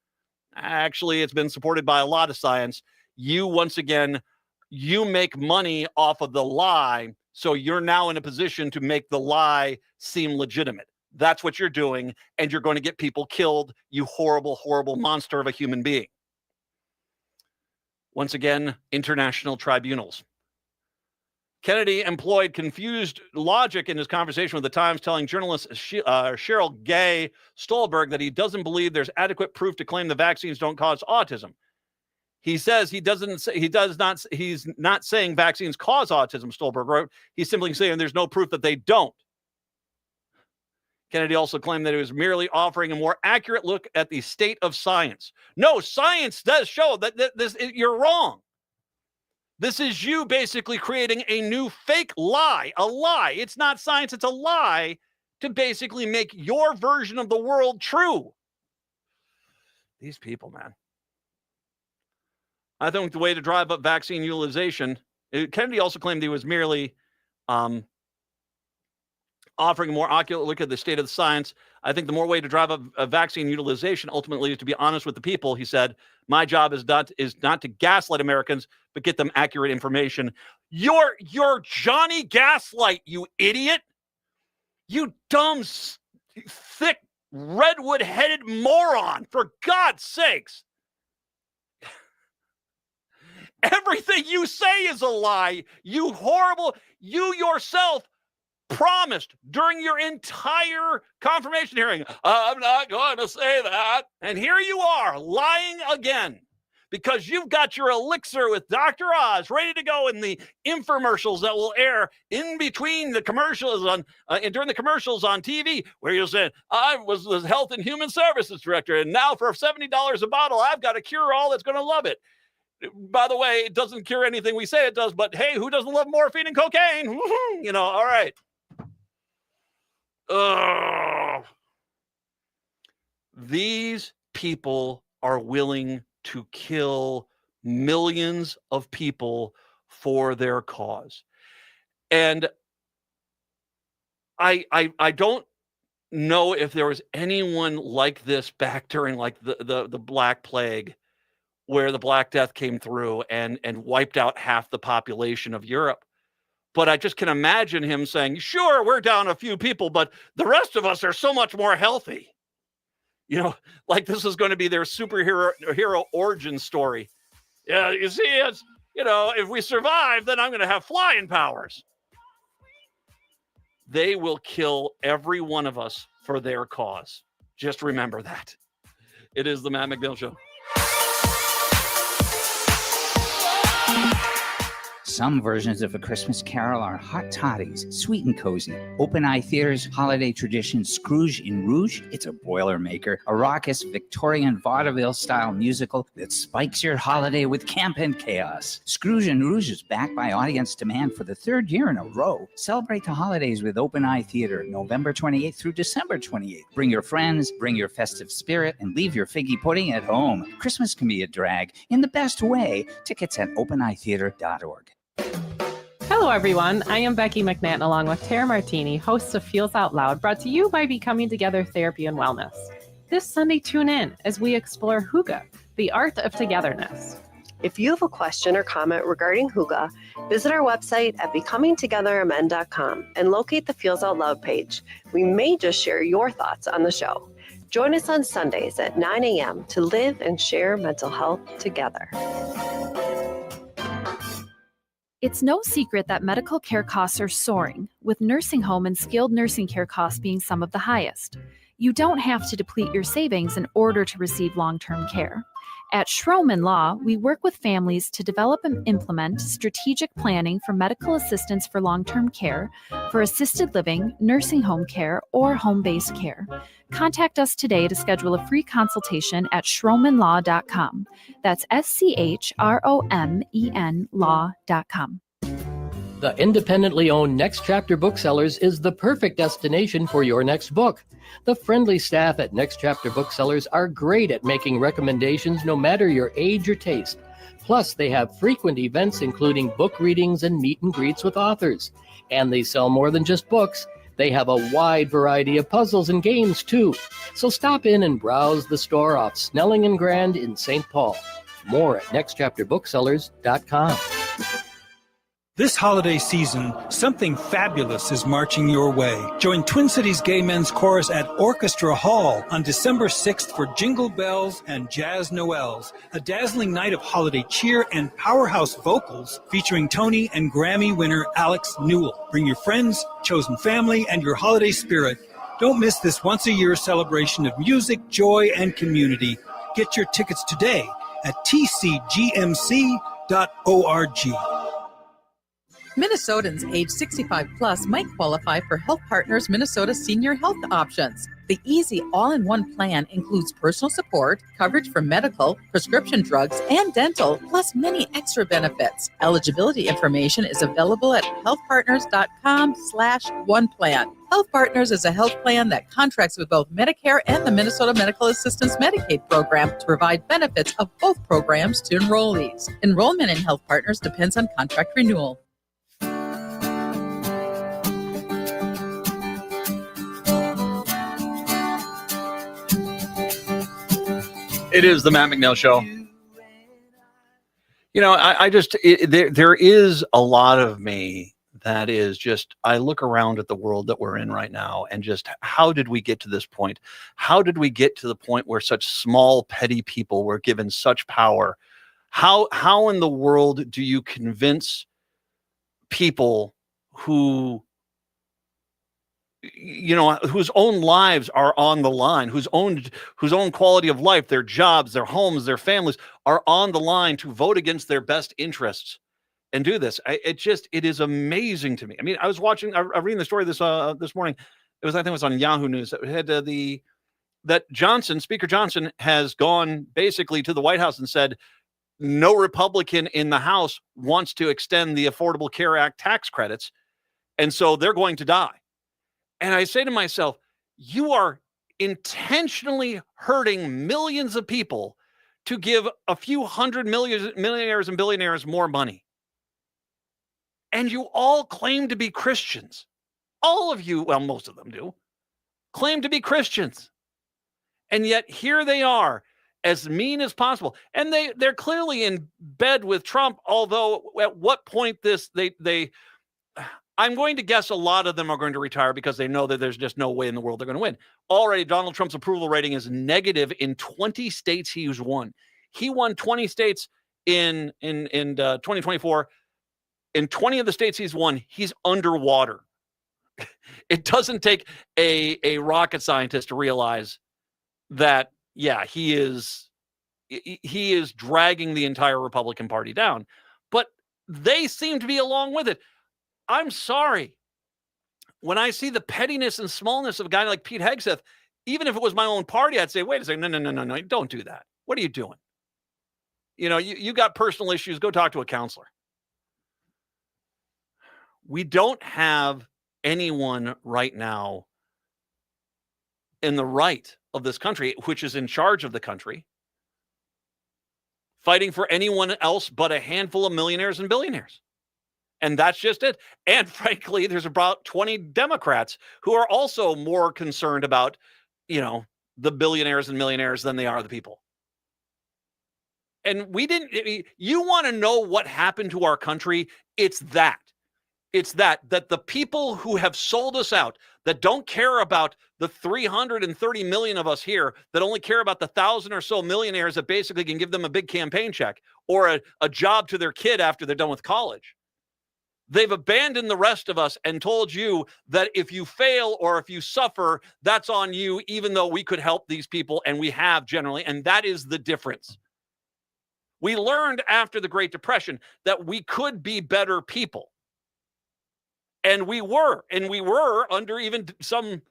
Speaker 4: Actually, it's been supported by a lot of science. Once again, you make money off of the lie. So you're now in a position to make the lie seem legitimate. That's what you're doing, and you're going to get people killed, you horrible, horrible monster of a human being. Once again, international tribunals. Kennedy employed confused logic in his conversation with the Times, telling journalist Cheryl Gay Stolberg that he doesn't believe there's adequate proof to claim the vaccines don't cause autism. He says he's not saying vaccines cause autism, Stolberg wrote. He's simply saying there's no proof that they don't. Kennedy also claimed that he was merely offering a more accurate look at the state of science. No, science does show that you're wrong. This is you basically creating a new fake lie, a lie. It's not science, it's a lie to basically make your version of the world true. These people, man. I think the way to drive up vaccine utilization, Kennedy also claimed he was merely offering a more accurate look at the state of the science. I think the more way to drive up vaccine utilization ultimately is to be honest with the people. He said, my job is not to gaslight Americans, but get them accurate information. You're Johnny Gaslight, you idiot. You dumb, thick, redwood-headed moron, for God's sakes. Everything you say is a lie. You horrible, you yourself promised during your entire confirmation hearing, I'm not going to say that. And here you are lying again because you've got your elixir with Dr. Oz ready to go in the infomercials that will air in between the commercials during the commercials on TV, where you'll say, I was the Health and Human Services Director, and now for $70 a bottle, I've got a cure-all that's going to love it. By the way, it doesn't cure anything we say it does, but hey, who doesn't love morphine and cocaine? All right. These people are willing to kill millions of people for their cause. And I don't know if there was anyone like this back during like the Black Plague, where the Black Death came through and wiped out half the population of Europe. But I just can imagine him saying, sure, we're down a few people, but the rest of us are so much more healthy. Like this is going to be their superhero origin story. Yeah, you see, it's, if we survive, then I'm going to have flying powers. They will kill every one of us for their cause. Just remember that. It is the Matt McNeil Show.
Speaker 13: Some versions of A Christmas Carol are hot toddies, sweet and cozy. Open Eye Theater's holiday tradition, Scrooge in Rouge, it's a Boilermaker, a raucous Victorian vaudeville-style musical that spikes your holiday with camp and chaos. Scrooge in Rouge is backed by audience demand for the third year in a row. Celebrate the holidays with Open Eye Theater, November 28th through December 28th. Bring your friends, bring your festive spirit, and leave your figgy pudding at home. Christmas can be a drag in the best way. Tickets at openeyetheater.org.
Speaker 14: Hello, everyone. I am Becky McNatt, along with Tara Martini, hosts of Feels Out Loud, brought to you by Becoming Together Therapy and Wellness. This Sunday, tune in as we explore hygge, The Art of Togetherness.
Speaker 15: If you have a question or comment regarding Hygge, visit our website at becomingtogethermn.com and locate the Feels Out Loud page. We may just share your thoughts on the show. Join us on Sundays at 9 a.m. to live and share mental health together.
Speaker 16: It's no secret that medical care costs are soaring, with nursing home and skilled nursing care costs being some of the highest. You don't have to deplete your savings in order to receive long-term care. At Schroman Law, we work with families to develop and implement strategic planning for medical assistance for long-term care, for assisted living, nursing home care, or home-based care. Contact us today to schedule a free consultation at schromanlaw.com. That's SCHROMEN law.com.
Speaker 17: The independently owned Next Chapter Booksellers is the perfect destination for your next book. The friendly staff at Next Chapter Booksellers are great at making recommendations no matter your age or taste. Plus, they have frequent events including book readings and meet and greets with authors. And they sell more than just books. They have a wide variety of puzzles and games, too. So stop in and browse the store off Snelling and Grand in St. Paul. More at nextchapterbooksellers.com.
Speaker 18: This holiday season, something fabulous is marching your way. Join Twin Cities Gay Men's Chorus at Orchestra Hall on December 6th for Jingle Bells and Jazz Noels, a dazzling night of holiday cheer and powerhouse vocals featuring Tony and Grammy winner Alex Newell. Bring your friends, chosen family, and your holiday spirit. Don't miss this once-a-year celebration of music, joy, and community. Get your tickets today at tcgmc.org.
Speaker 19: Minnesotans age 65 plus might qualify for Health Partners Minnesota Senior Health Options. The easy all-in-one plan includes personal support, coverage for medical, prescription drugs, and dental, plus many extra benefits. Eligibility information is available at healthpartners.com/oneplan. Health Partners is a health plan that contracts with both Medicare and the Minnesota Medical Assistance Medicaid program to provide benefits of both programs to enrollees. Enrollment in Health Partners depends on contract renewal.
Speaker 4: It is the Matt McNeil Show. You know, there is a lot of me that is just, I look around at the world that we're in right now and just, how did we get to this point? How did we get to the point where such small, petty people were given such power? How in the world do you convince people who, you know, whose own lives are on the line, whose own quality of life, their jobs, their homes, their families are on the line to vote against their best interests and do this? It is amazing to me. I mean, I was reading the story this morning. I think it was on Yahoo News. It had that Speaker Johnson has gone basically to the White House and said, no Republican in the House wants to extend the Affordable Care Act tax credits. And so they're going to die. And I say to myself, you are intentionally hurting millions of people to give a few hundred millionaires and billionaires more money. And you all claim to be Christians. All of you, well, most of them do, claim to be Christians. And yet here they are, as mean as possible. And they're clearly in bed with Trump, although at what point I'm going to guess a lot of them are going to retire because they know that there's just no way in the world they're going to win. Already, Donald Trump's approval rating is negative in 20 states he's won. He won 20 states in 2024. In 20 of the states he's won, he's underwater. It doesn't take a rocket scientist to realize that, yeah, he is dragging the entire Republican Party down. But they seem to be along with it. I'm sorry. When I see the pettiness and smallness of a guy like Pete Hegseth, even if it was my own party, I'd say, wait a second, no, don't do that. What are you doing? You know, you got personal issues, go talk to a counselor. We don't have anyone right now in the right of this country, which is in charge of the country, fighting for anyone else but a handful of millionaires and billionaires. And that's just it. And frankly, there's about 20 Democrats who are also more concerned about, you know, the billionaires and millionaires than they are the people. And we didn't, you want to know what happened to our country? It's that the people who have sold us out, that don't care about the 330 million of us here, that only care about the 1,000 or so millionaires that basically can give them a big campaign check or a job to their kid after they're done with college. They've abandoned the rest of us and told you that if you fail or if you suffer, that's on you, even though we could help these people, and we have generally, and that is the difference. We learned after the Great Depression that we could be better people. And we were under even some,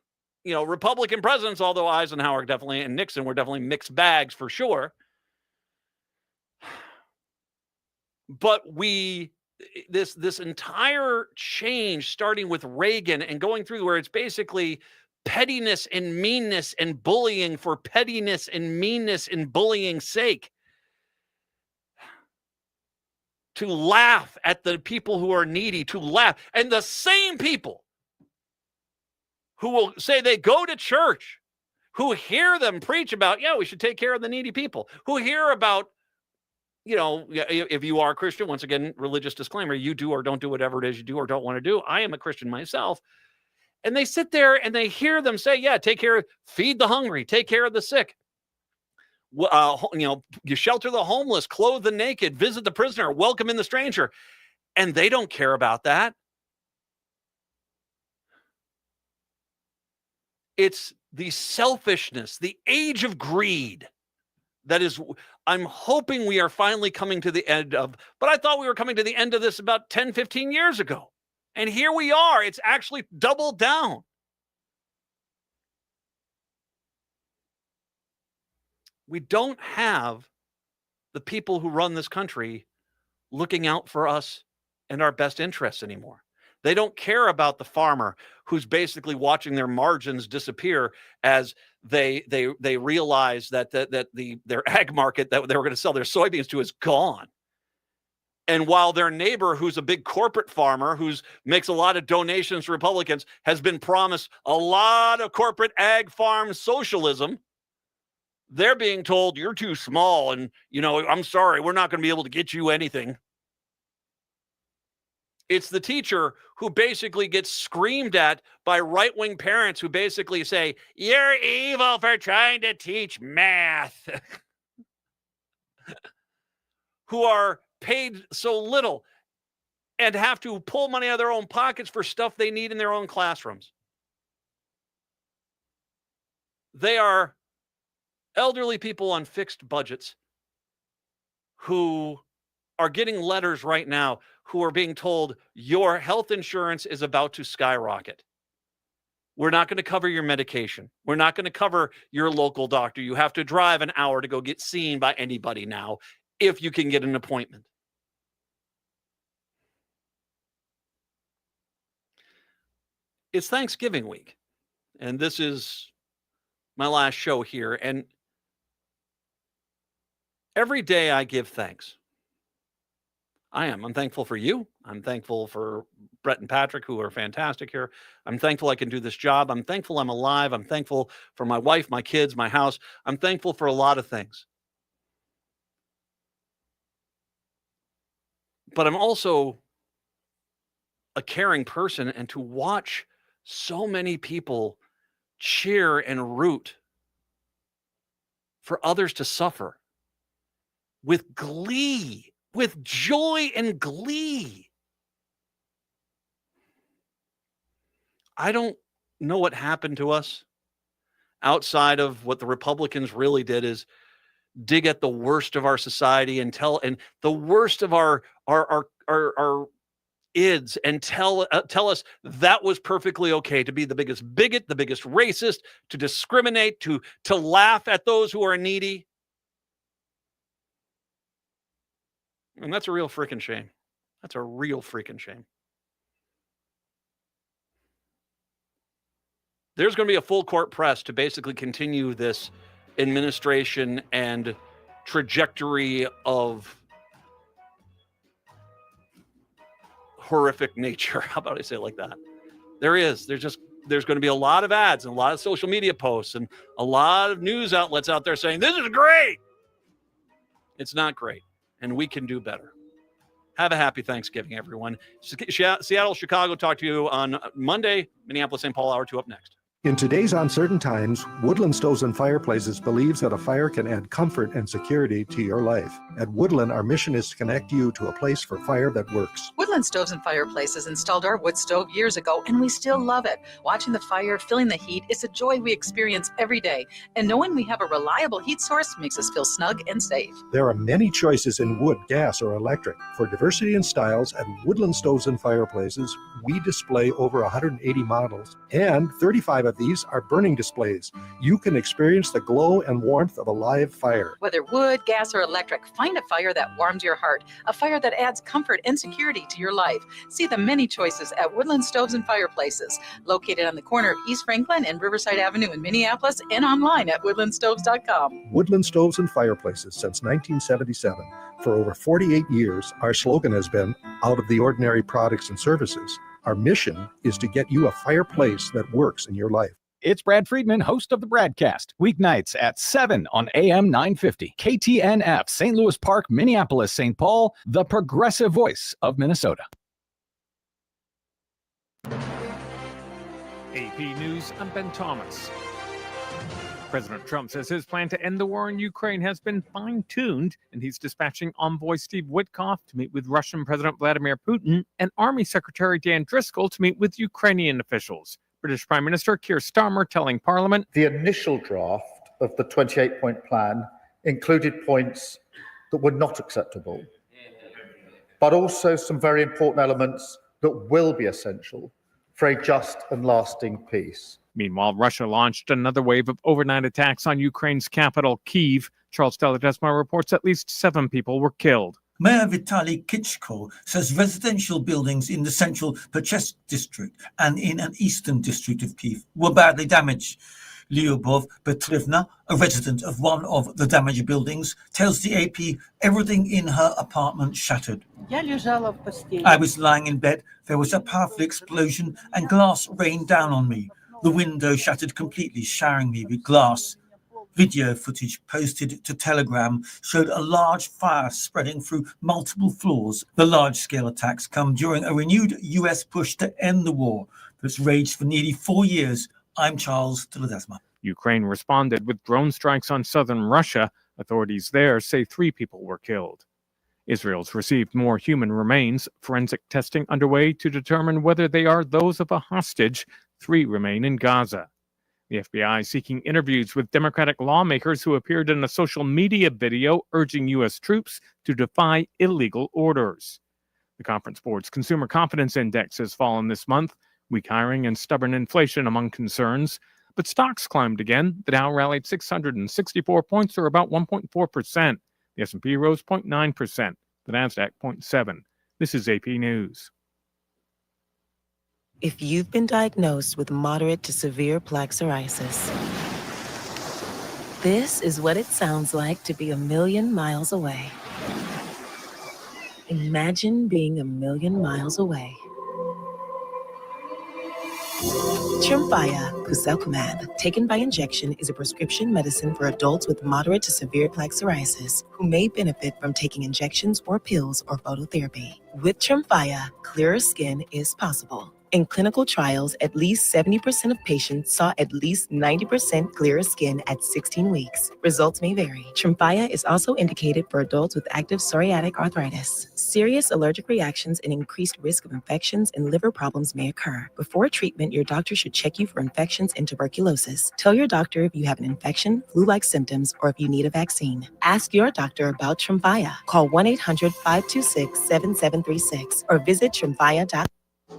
Speaker 4: Republican presidents, although Eisenhower definitely and Nixon were definitely mixed bags for sure. But this entire change, starting with Reagan and going through where it's basically pettiness and meanness and bullying for pettiness and meanness and bullying sake, to laugh at the people who are needy, to laugh. And the same people who will say they go to church, who hear them preach about, we should take care of the needy people, who hear about, if you are a Christian, once again, religious disclaimer, you do or don't do whatever it is you do or don't want to do. I am a Christian myself. And they sit there and they hear them say, take care, feed the hungry, take care of the sick. You shelter the homeless, clothe the naked, visit the prisoner, welcome in the stranger. And they don't care about that. It's the selfishness, the age of greed that is, I'm hoping we are finally coming to the end of, but I thought we were coming to the end of this about 10, 15 years ago. And here we are. It's actually doubled down. We don't have the people who run this country looking out for us and our best interests anymore. They don't care about the farmer who's basically watching their margins disappear as they realize that their ag market that they were going to sell their soybeans to is gone. And while their neighbor, who's a big corporate farmer, who makes a lot of donations to Republicans, has been promised a lot of corporate ag farm socialism, they're being told, you're too small, and, I'm sorry, we're not going to be able to get you anything. It's the teacher who basically gets screamed at by right-wing parents who basically say, you're evil for trying to teach math, who are paid so little and have to pull money out of their own pockets for stuff they need in their own classrooms. They are elderly people on fixed budgets who are getting letters right now who are being told your health insurance is about to skyrocket. We're not going to cover your medication. We're not going to cover your local doctor. You have to drive an hour to go get seen by anybody now if you can get an appointment. It's Thanksgiving week, and this is my last show here, and every day I give thanks. I'm thankful for you. I'm thankful for Brett and Patrick, who are fantastic here. I'm thankful I can do this job. I'm thankful I'm alive. I'm thankful for my wife, my kids, my house. I'm thankful for a lot of things. But I'm also a caring person, and to watch so many people cheer and root for others to suffer with glee, with joy and glee. I don't know what happened to us outside of what the Republicans really did is dig at the worst of our society and the worst of our ids and tell us that was perfectly okay to be the biggest bigot, the biggest racist, to discriminate, to laugh at those who are needy. And that's a real freaking shame. That's a real freaking shame. There's going to be a full court press to basically continue this administration and trajectory of horrific nature. How about I say it like that? There's going to be a lot of ads and a lot of social media posts and a lot of news outlets out there saying, this is great. It's not great, and we can do better. Have a happy Thanksgiving, everyone. Seattle, Chicago, talk to you on Monday. Minneapolis, St. Paul, hour 2 up next.
Speaker 20: In today's uncertain times, Woodland Stoves and Fireplaces believes that a fire can add comfort and security to your life. At Woodland, our mission is to connect you to a place for fire that works.
Speaker 19: Woodland Stoves and Fireplaces installed our wood stove years ago, and we still love it. Watching the fire, feeling the heat is a joy we experience every day. And knowing we have a reliable heat source makes us feel snug and safe.
Speaker 20: There are many choices in wood, gas, or electric. For diversity and styles, at Woodland Stoves and Fireplaces, we display over 180 models, and 35 of these are burning displays. You can experience the glow and warmth of a live fire.
Speaker 19: Whether wood, gas, or electric, find a fire that warms your heart, a fire that adds comfort and security to your life. See the many choices at Woodland Stoves and Fireplaces, located on the corner of East Franklin and Riverside Avenue in Minneapolis, and online at woodlandstoves.com.
Speaker 20: Woodland Stoves and Fireplaces since 1977. For over 48 years, our slogan has been, out of the ordinary products and services. Our mission is to get you a fireplace that works in your life.
Speaker 21: It's Brad Friedman, host of the Bradcast, weeknights at 7 on AM 950. KTNF, St. Louis Park, Minneapolis, St. Paul, the progressive voice of Minnesota.
Speaker 22: AP News, I'm Ben Thomas. President Trump says his plan to end the war in Ukraine has been fine-tuned, and he's dispatching envoy Steve Witkoff to meet with Russian President Vladimir Putin and Army Secretary Dan Driscoll to meet with Ukrainian officials. British Prime Minister Keir Starmer telling Parliament,
Speaker 23: the initial draft of the 28-point plan included points that were not acceptable, but also some very important elements that will be essential for a just and lasting peace.
Speaker 22: Meanwhile, Russia launched another wave of overnight attacks on Ukraine's capital, Kyiv. Charles Deledesma reports at least 7 people were killed.
Speaker 24: Mayor Vitaly Klitschko says residential buildings in the central Pechest district and in an eastern district of Kyiv were badly damaged. Lyubov Petrivna, a resident of one of the damaged buildings, tells the AP everything in her apartment shattered. I was lying in bed, there was a powerful explosion and glass rained down on me. The window shattered completely, showering me with glass. Video footage posted to Telegram showed a large fire spreading through multiple floors. The large-scale attacks come during a renewed US push to end the war that's raged for nearly 4 years. I'm Charles Deledesma.
Speaker 22: Ukraine responded with drone strikes on southern Russia. Authorities there say 3 people were killed. Israel's received more human remains. Forensic testing underway to determine whether they are those of a hostage. 3 remain in Gaza. The FBI seeking interviews with Democratic lawmakers who appeared in a social media video urging U.S. troops to defy illegal orders. The Conference Board's Consumer Confidence Index has fallen this month. Weak hiring and stubborn inflation among concerns. But stocks climbed again. The Dow rallied 664 points, or about 1.4%. The S&P rose 0.9%. The Nasdaq 0.7%. This is AP News.
Speaker 25: If you've been diagnosed with moderate to severe plaque psoriasis, this is what it sounds like to be a million miles away. Imagine being a million miles away. Tremfya Kuselkumab, taken by injection, is a prescription medicine for adults with moderate to severe plaque psoriasis who may benefit from taking injections or pills or phototherapy. With Tremfya, clearer skin is possible. In clinical trials, at least 70% of patients saw at least 90% clearer skin at 16 weeks. Results may vary. Tremfya is also indicated for adults with active psoriatic arthritis. Serious allergic reactions and increased risk of infections and liver problems may occur. Before treatment, your doctor should check you for infections and tuberculosis. Tell your doctor if you have an infection, flu-like symptoms, or if you need a vaccine. Ask your doctor about Tremfya. Call 1-800-526-7736 or visit tremfya.com.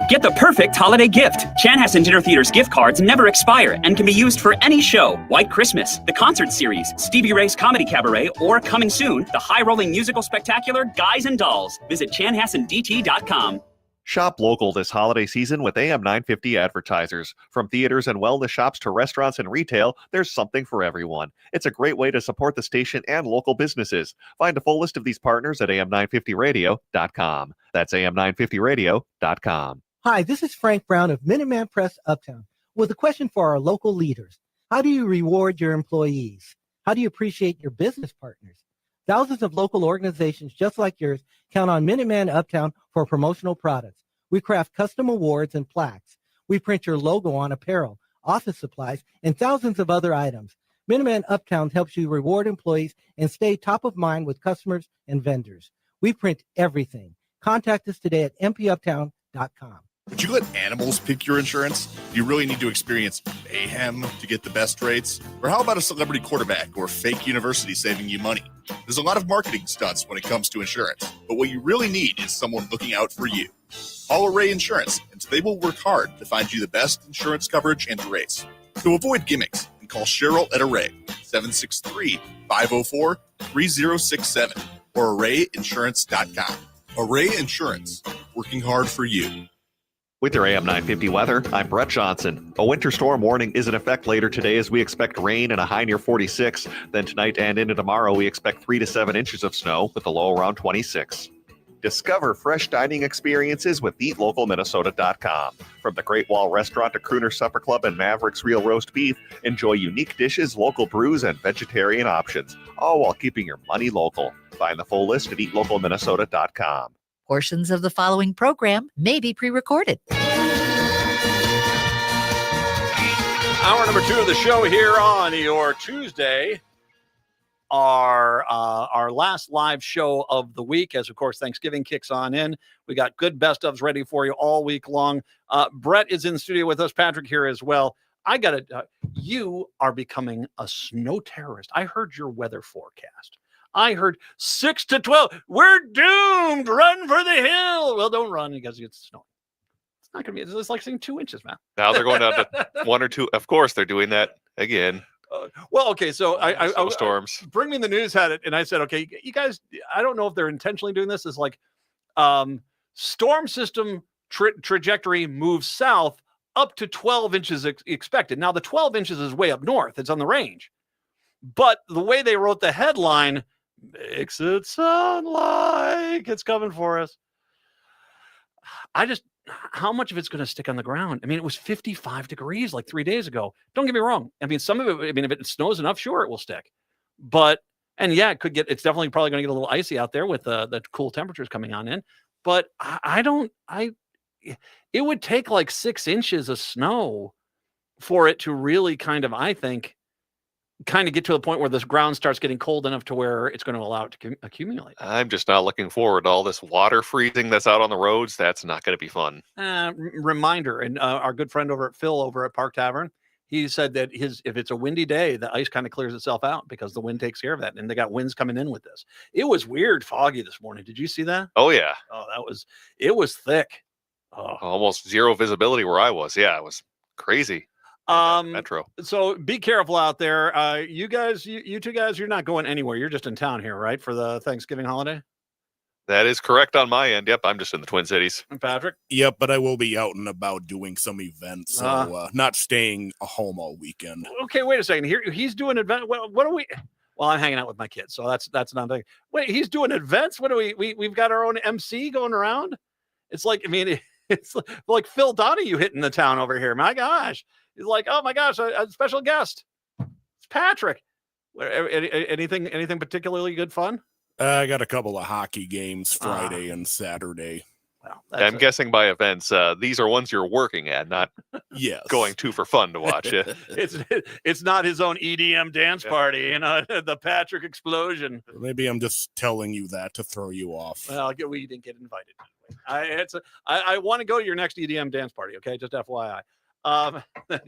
Speaker 26: Get the perfect holiday gift. Chanhassen Dinner Theater's gift cards never expire and can be used for any show. White Christmas, the concert series, Stevie Ray's Comedy Cabaret, or coming soon, the high-rolling musical spectacular Guys and Dolls. Visit chanhassendt.com.
Speaker 2: Shop local this holiday season with AM 950 advertisers. From theaters and wellness shops to restaurants and retail, there's something for everyone. It's a great way to support the station and local businesses. Find a full list of these partners at am950radio.com. That's am950radio.com.
Speaker 5: Hi, this is Frank Brown of Minuteman Press Uptown with a question for our local leaders. How do you reward your employees? How do you appreciate your business partners? Thousands of local organizations just like yours count on Minuteman Uptown for promotional products. We craft custom awards and plaques. We print your logo on apparel, office supplies, and thousands of other items. Minuteman Uptown helps you reward employees and stay top of mind with customers and vendors. We print everything. Contact us today at mpuptown.com.
Speaker 1: Would you let animals pick your insurance? Do you really need to experience mayhem to get the best rates? Or how about a celebrity quarterback or fake university saving you money? There's a lot of marketing stunts when it comes to insurance, but what you really need is someone looking out for you. Call Array Insurance, and they will work hard to find you the best insurance coverage and rates. So avoid gimmicks and call Cheryl at Array, 763-504-3067 or arrayinsurance.com. Array Insurance, working hard for you.
Speaker 2: With your AM 950 weather, I'm Brett Johnson. A winter storm warning is in effect later today as we expect rain and a high near 46. Then tonight and into tomorrow, we expect 3 to 7 inches of snow with a low around 26. Discover fresh dining experiences with EatLocalMinnesota.com. From the Great Wall Restaurant to Crooner Supper Club and Maverick's Real Roast Beef, enjoy unique dishes, local brews, and vegetarian options, all while keeping your money local. Find the full list at EatLocalMinnesota.com.
Speaker 3: Portions of the following program may be pre-recorded.
Speaker 4: Hour number 2 of the show here on your Tuesday. Our last live show of the week, as of course Thanksgiving kicks on in. We got good best ofs ready for you all week long. Brett is in the studio with us. Patrick here as well. I got it. You are becoming a snow terrorist. I heard your weather forecast. I heard 6 to 12. We're doomed. Run for the hill. Well, don't run because it's snowing. It's not going to be. It's like saying 2 inches, man.
Speaker 2: Now they're going down to 1 or 2. Of course, they're doing that again.
Speaker 4: Well, okay. So I
Speaker 2: storms.
Speaker 4: Bring Me the News had it, and I said, okay, you guys. I don't know if they're intentionally doing this. It's like storm system trajectory moves south up to 12 inches expected. Now the 12 inches is way up north. It's on the range, but the way they wrote the headline makes it sound like it's coming for us. How much of it's going to stick on the ground? I mean, it was 55 degrees like 3 days ago. Don't get me wrong. I mean, some of it, I mean, if it snows enough, sure, it will stick. But, and yeah, it's definitely probably going to get a little icy out there with the cool temperatures coming on in. But it would take like 6 inches of snow for it to really kind of, I think, get to the point where this ground starts getting cold enough to where it's going to allow it to accumulate.
Speaker 2: I'm just not looking forward to all this water freezing that's out on the roads. That's not going to be fun.
Speaker 4: Reminder, and our good friend over at Phil over at Park Tavern, he said that if it's a windy day, the ice kind of clears itself out because the wind takes care of that. And they got winds coming in with this. It was weird foggy this morning. Did you see that?
Speaker 2: Oh, yeah.
Speaker 4: Oh, it was thick. Oh.
Speaker 2: Almost zero visibility where I was. Yeah, it was crazy. Metro.
Speaker 4: So be careful out there. You guys, you two guys, you're not going anywhere. You're just in town here, right? For the Thanksgiving holiday?
Speaker 2: That is correct on my end. Yep, I'm just in the Twin Cities.
Speaker 4: And Patrick?
Speaker 1: Yep, but I will be out and about doing some events, so not staying home all weekend.
Speaker 4: Okay, wait a second. Here he's doing event. What are we? Well, I'm hanging out with my kids, so that's not big. Wait, he's doing events. What do we've got our own MC going around? It's like, I mean, it's like Phil Donahue hitting the town over here. My gosh. He's like, oh my gosh, a special guest. It's Patrick. Anything particularly good fun?
Speaker 1: I got a couple of hockey games Friday and Saturday.
Speaker 4: Well,
Speaker 2: I'm guessing by events, these are ones you're working at, not going to for fun to watch. Yeah.
Speaker 4: It's not his own EDM dance party, the Patrick explosion.
Speaker 1: Maybe I'm just telling you that to throw you off.
Speaker 4: Well, we didn't get invited. I want to go to your next EDM dance party. Okay, just FYI.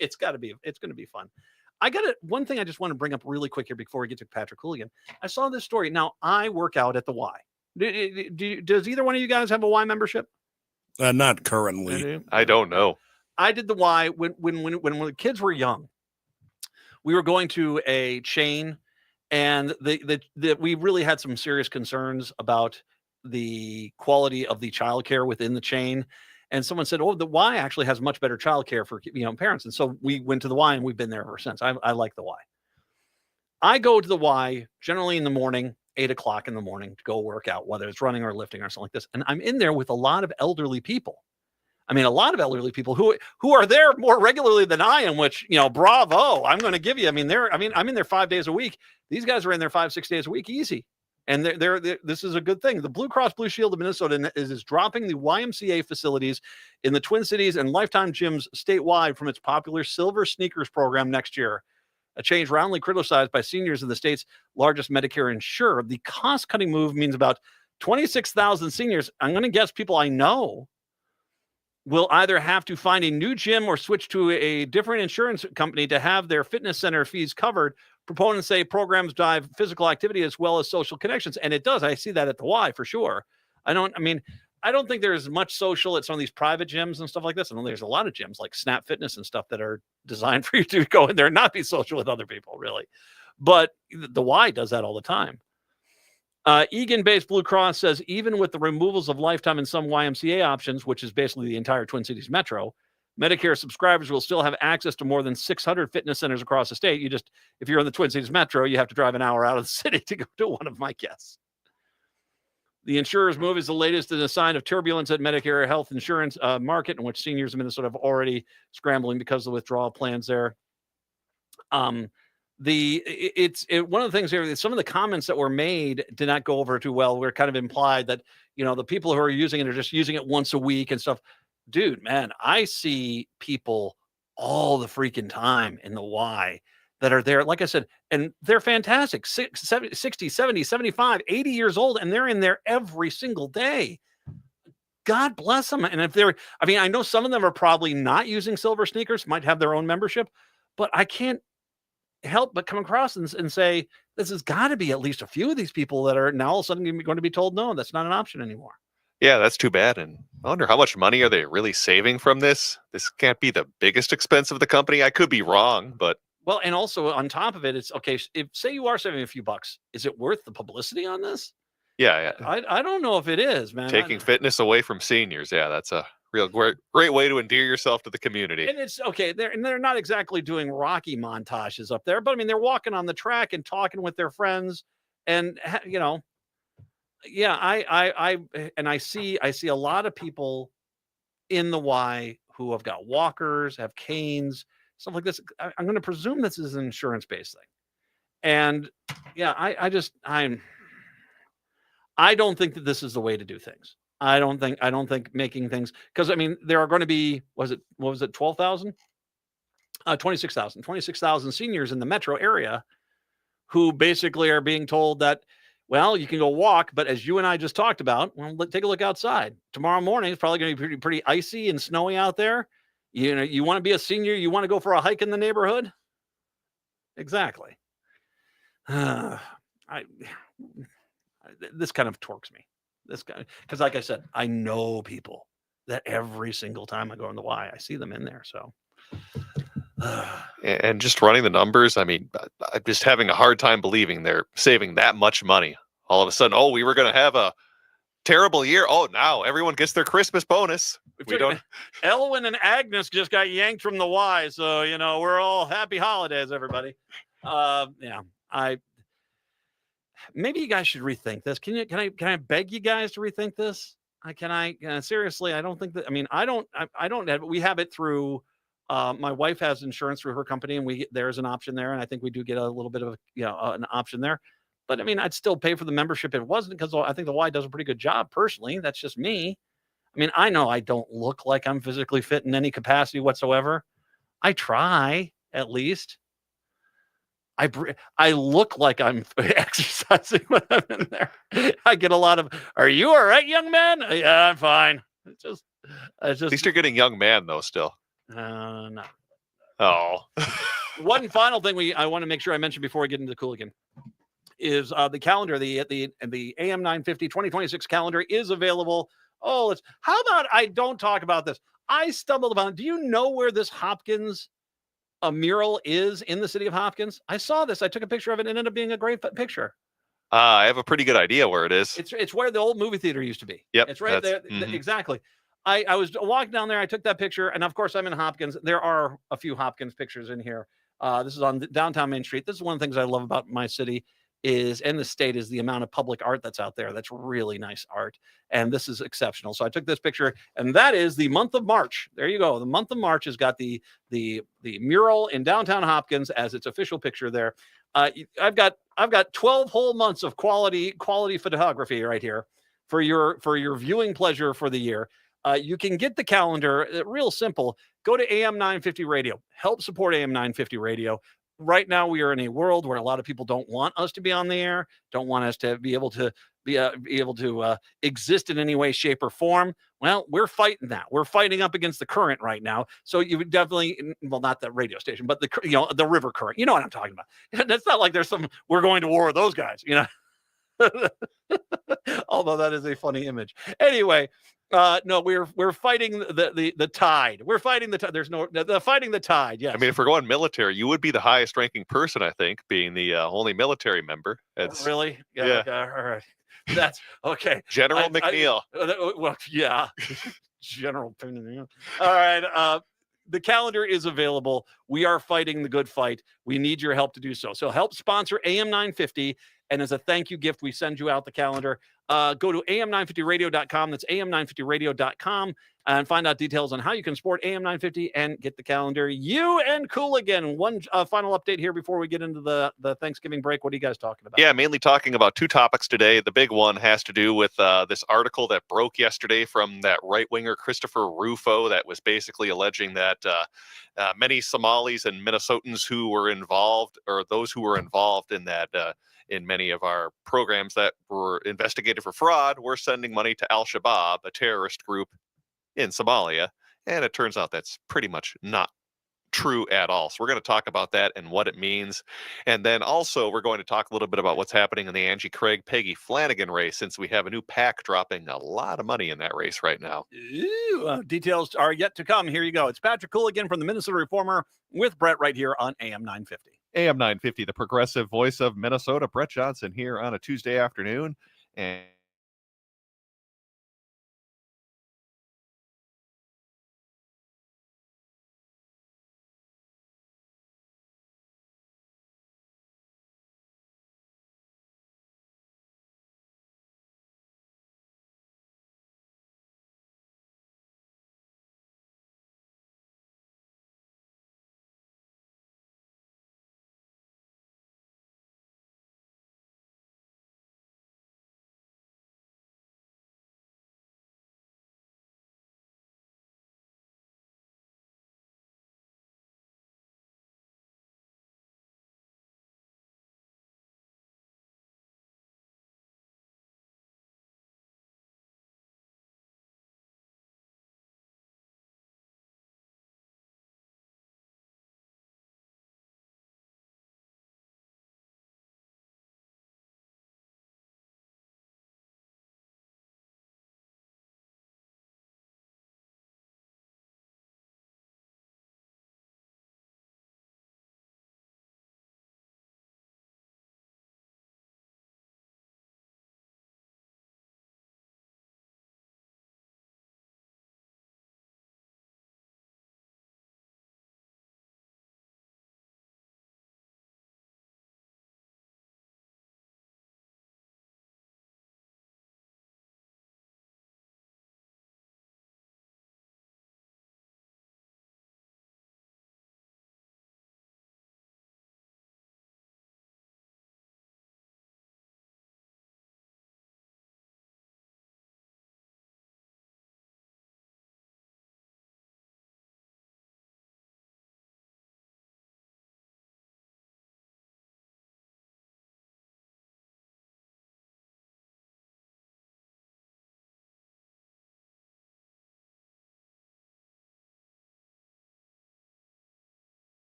Speaker 4: It's going to be fun. I got one thing I just want to bring up really quick here before we get to Patrick Hooligan. I saw this story. Now I work out at the Y. Does either one of you guys have a Y membership?
Speaker 1: Not currently.
Speaker 2: I don't know.
Speaker 4: I did the Y when the kids were young. We were going to a chain, and we really had some serious concerns about the quality of the childcare within the chain. And someone said, "Oh, the Y actually has much better childcare for parents." And so we went to the Y, and we've been there ever since. I like the Y. I go to the Y generally in the morning, 8 o'clock in the morning, to go work out, whether it's running or lifting or something like this. And I'm in there with a lot of elderly people. I mean, a lot of elderly people who are there more regularly than I am. Which bravo! I'm going to give you. I'm in there 5 days a week. These guys are in there 5-6 days a week, easy. And this is a good thing. The Blue Cross Blue Shield of Minnesota is dropping the YMCA facilities in the Twin Cities and Lifetime gyms statewide from its popular Silver Sneakers program next year. A change roundly criticized by seniors in the state's largest Medicare insurer. The cost-cutting move means about 26,000 seniors, I'm going to guess people I know, will either have to find a new gym or switch to a different insurance company to have their fitness center fees covered. Proponents say programs drive physical activity as well as social connections, and it does. I see that at the Y for sure. I don't think there's much social at some of these private gyms and stuff like this. I know there's a lot of gyms like Snap Fitness and stuff that are designed for you to go in there and not be social with other people, really. But the Y does that all the time. Eagan-based Blue Cross says even with the removals of Lifetime and some YMCA options, which is basically the entire Twin Cities Metro, Medicare subscribers will still have access to more than 600 fitness centers across the state. If you're in the Twin Cities Metro, you have to drive an hour out of the city to go to one of my guests. The insurer's move is the latest in a sign of turbulence at Medicare health insurance market, in which seniors in Minnesota have already scrambling because of the withdrawal plans there. One of the things here, some of the comments that were made did not go over too well. We're kind of implied that, the people who are using it are just using it once a week and stuff. Dude, man, I see people all the freaking time in the Y that are there, like I said, and they're fantastic, 60, 70, 75, 80 years old, and they're in there every single day. God bless them. And if I know some of them are probably not using Silver Sneakers, might have their own membership, but I can't help but come across and say, this has got to be at least a few of these people that are now all of a sudden going to be told, no, that's not an option anymore.
Speaker 2: Yeah, that's too bad. And I wonder how much money are they really saving from this? This can't be the biggest expense of the company. I could be wrong, but.
Speaker 4: Well, and also on top of it, it's okay. If say you are saving a few bucks, is it worth the publicity on this?
Speaker 2: Yeah.
Speaker 4: I don't know if it is, man.
Speaker 2: Taking fitness away from seniors. Yeah, that's a real great way to endear yourself to the community.
Speaker 4: And it's okay. They're not exactly doing Rocky montages up there, but they're walking on the track and talking with their friends, and yeah, I see a lot of people in the Y who have got walkers, have canes, stuff like this. I'm going to presume this is an insurance-based thing, and yeah, I don't think that this is the way to do things. I don't think making things, because there are going to be, what was it 12,000? 26,000 seniors in the metro area who basically are being told that, well, you can go walk, but as you and I just talked about, well, take a look outside. Tomorrow morning it's probably going to be pretty icy and snowy out there. You want to be a senior, you want to go for a hike in the neighborhood? Exactly. This kind of torques me. Because like I said, I know people that every single time I go in the Y, I see them in there. So,
Speaker 2: and just running the numbers, I'm just having a hard time believing they're saving that much money. All of a sudden, we were going to have a terrible year. Oh, now everyone gets their Christmas bonus. We don't.
Speaker 4: Elwin and Agnes just got yanked from the Y, so we're all happy holidays, everybody. Maybe you guys should rethink this. Can I beg you guys to rethink this? Seriously, I don't think that, I don't have, we have it through, my wife has insurance through her company, and there's an option there. And I think we do get a little bit of, an option there, but I'd still pay for the membership if it wasn't, because I think the Y does a pretty good job personally. That's just me. I know I don't look like I'm physically fit in any capacity whatsoever. I try, at least. I look like I'm exercising when I'm in there. I get a lot of, "Are you all right, young man?" "Yeah, I'm fine." It's just.
Speaker 2: At least you're getting young man though, still.
Speaker 4: No.
Speaker 2: Oh.
Speaker 4: One final thing I want to make sure I mention before I get into the Cooligan is the calendar. The AM 950 2026 calendar is available. How about I don't talk about this? I stumbled upon. Do you know where this Hopkins? A mural is in the city of Hopkins? I saw this. I took a picture of it and it ended up being a great picture.
Speaker 2: I have a pretty good idea where it is.
Speaker 4: It's where the old movie theater used to be.
Speaker 2: Yep.
Speaker 4: It's right there. Mm-hmm. Exactly. I was walking down there. I took that picture. And of course, I'm in Hopkins. There are a few Hopkins pictures in here. This is on downtown Main Street. This is one of the things I love about my city and the state is the amount of public art that's out there. That's really nice art. And this is exceptional. So I took this picture, and that is the month of March. There you go. The month of March has got the mural in downtown Hopkins as its official picture there. I've got 12 whole months of quality photography right here for your viewing pleasure for the year. You can get the calendar real simple. Go to AM 950 Radio. Help support AM 950 Radio. Right now, we are in a world where a lot of people don't want us to be on the air, don't want us to be able to exist in any way, shape, or form. Well, we're fighting that. We're fighting up against the current right now. So you would definitely, well, not the radio station, but the river current. You know what I'm talking about. That's not like there's we're going to war with those guys. Although that is a funny image. Anyway, no, we're fighting the tide. We're fighting the tide. There's the fighting the tide. Yes.
Speaker 2: I mean, if we're going military, you would be the highest ranking person, I think, being the only military member.
Speaker 4: Really?
Speaker 2: Yeah.
Speaker 4: Okay, all right. That's okay.
Speaker 2: General McNeil.
Speaker 4: Well, yeah. General. All right. The calendar is available. We are fighting the good fight. We need your help to do so. So help sponsor AM 950. And as a thank you gift, we send you out the calendar. Go to am950radio.com. That's am950radio.com and find out details on how you can support AM 950 and get the calendar. You and Cooligan. One final update here before we get into the Thanksgiving break. What are you guys talking about?
Speaker 2: Yeah, mainly talking about two topics today. The big one has to do with this article that broke yesterday from that right-winger Christopher Rufo that was basically alleging that many Somalis and Minnesotans who were involved, or those who were involved in that in many of our programs that were investigated for fraud, were sending money to Al-Shabaab, a terrorist group in Somalia. And it turns out that's pretty much not true at all. So we're going to talk about that and what it means. And then also we're going to talk a little bit about what's happening in the Angie Craig Peggy Flanagan race, since we have a new PAC dropping a lot of money in that race right now.
Speaker 4: Ooh, details are yet to come. Here you go. It's Patrick Cooligan from the Minnesota Reformer with Brett right here on AM 950.
Speaker 2: AM 950, the progressive voice of Minnesota. Brett Johnson here on a Tuesday afternoon. And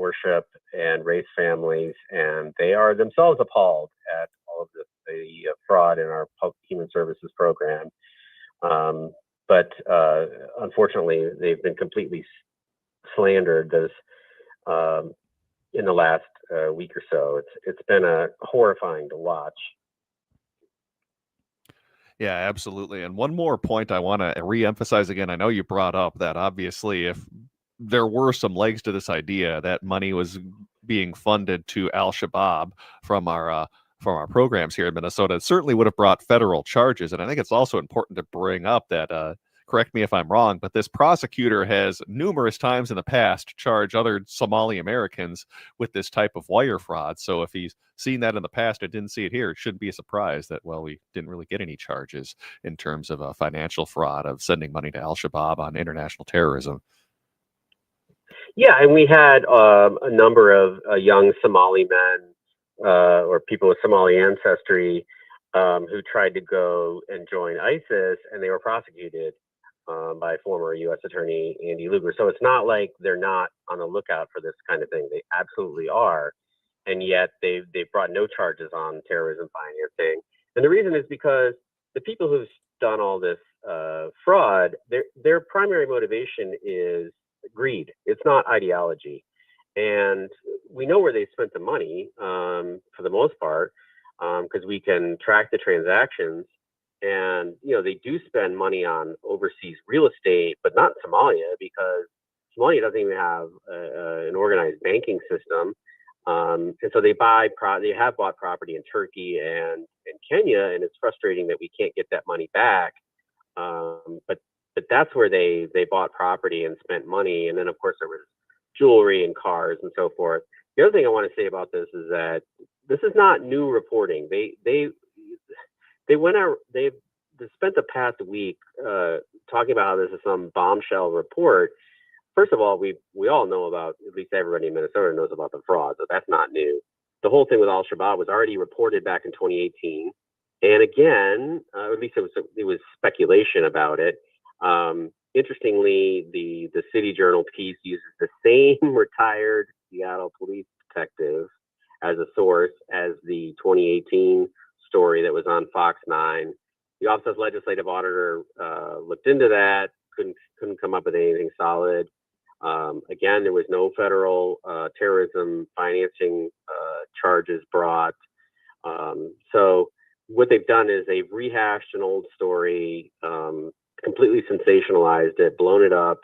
Speaker 6: worship and race families, and they are themselves appalled at all of the fraud in our public human services program. But unfortunately, they've been completely slandered in the last week or so. It's been horrifying to watch.
Speaker 2: Yeah, absolutely. And one more point I want to reemphasize again. I know you brought up that obviously if there were some legs to this idea that money was being funded to Al-Shabaab from our programs here in Minnesota, it certainly would have brought federal charges. And I think it's also important to bring up that correct me if I'm wrong, but this prosecutor has numerous times in the past charged other Somali Americans with this type of wire fraud. So if he's seen that in the past and didn't see it here, it shouldn't be a surprise that, well, we didn't really get any charges in terms of financial fraud of sending money to Al-Shabaab on international terrorism.
Speaker 6: Yeah, and we had a number of young Somali men or people with Somali ancestry who tried to go and join ISIS, and they were prosecuted by former U.S. Attorney Andy Lugar. So it's not like they're not on the lookout for this kind of thing. They absolutely are, and yet they've brought no charges on terrorism financing. And the reason is because the people who've done all this fraud, their primary motivation is greed. It's not ideology. And we know where they spent the money for the most part because we can track the transactions. And, they do spend money on overseas real estate, but not Somalia, because Somalia doesn't even have an organized banking system. And so they have bought property in Turkey and in Kenya, and it's frustrating that we can't get that money back. But that's where they bought property and spent money. And then, of course, there was jewelry and cars and so forth. The other thing I want to say about this is that this is not new reporting. They went out, they spent the past week talking about how this is some bombshell report. First of all, we all know about, at least everybody in Minnesota knows about the fraud, so that's not new. The whole thing with Al-Shabaab was already reported back in 2018. And again, at least it was speculation about it. Interestingly, the City Journal piece uses the same retired Seattle police detective as a source as the 2018 story that was on Fox 9. The Office of Legislative Auditor looked into that, couldn't come up with anything solid. Again, there was no federal terrorism financing charges brought. So what they've done is they've rehashed an old story, completely sensationalized it, blown it up,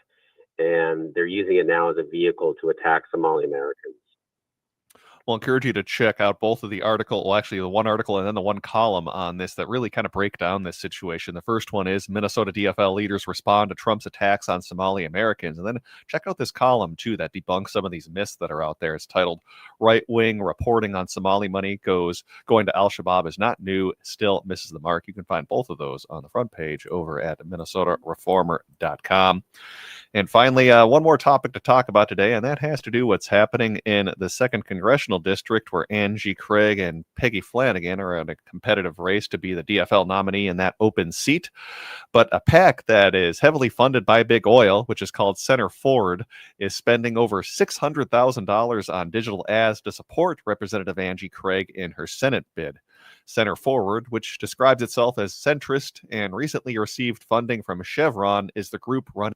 Speaker 6: and they're using it now as a vehicle to attack Somali Americans.
Speaker 2: Well, encourage you to check out both of the article, well, actually the one article and then the one column on this that really kind of break down this situation. The first one is Minnesota DFL leaders respond to Trump's attacks on Somali Americans. And then check out this column, too, that debunks some of these myths that are out there. It's titled Right-Wing Reporting on Somali Money Going to Al-Shabaab is Not New, Still Misses the Mark. You can find both of those on the front page over at MinnesotaReformer.com. And finally, one more topic to talk about today, and that has to do what's happening in the 2nd Congressional District, where Angie Craig and Peggy Flanagan are in a competitive race to be the DFL nominee in that open seat. But a PAC that is heavily funded by Big Oil, which is called Center Forward, is spending over $600,000 on digital ads to support Representative Angie Craig in her Senate bid. Center Forward, which describes itself as centrist and recently received funding from Chevron, is the group running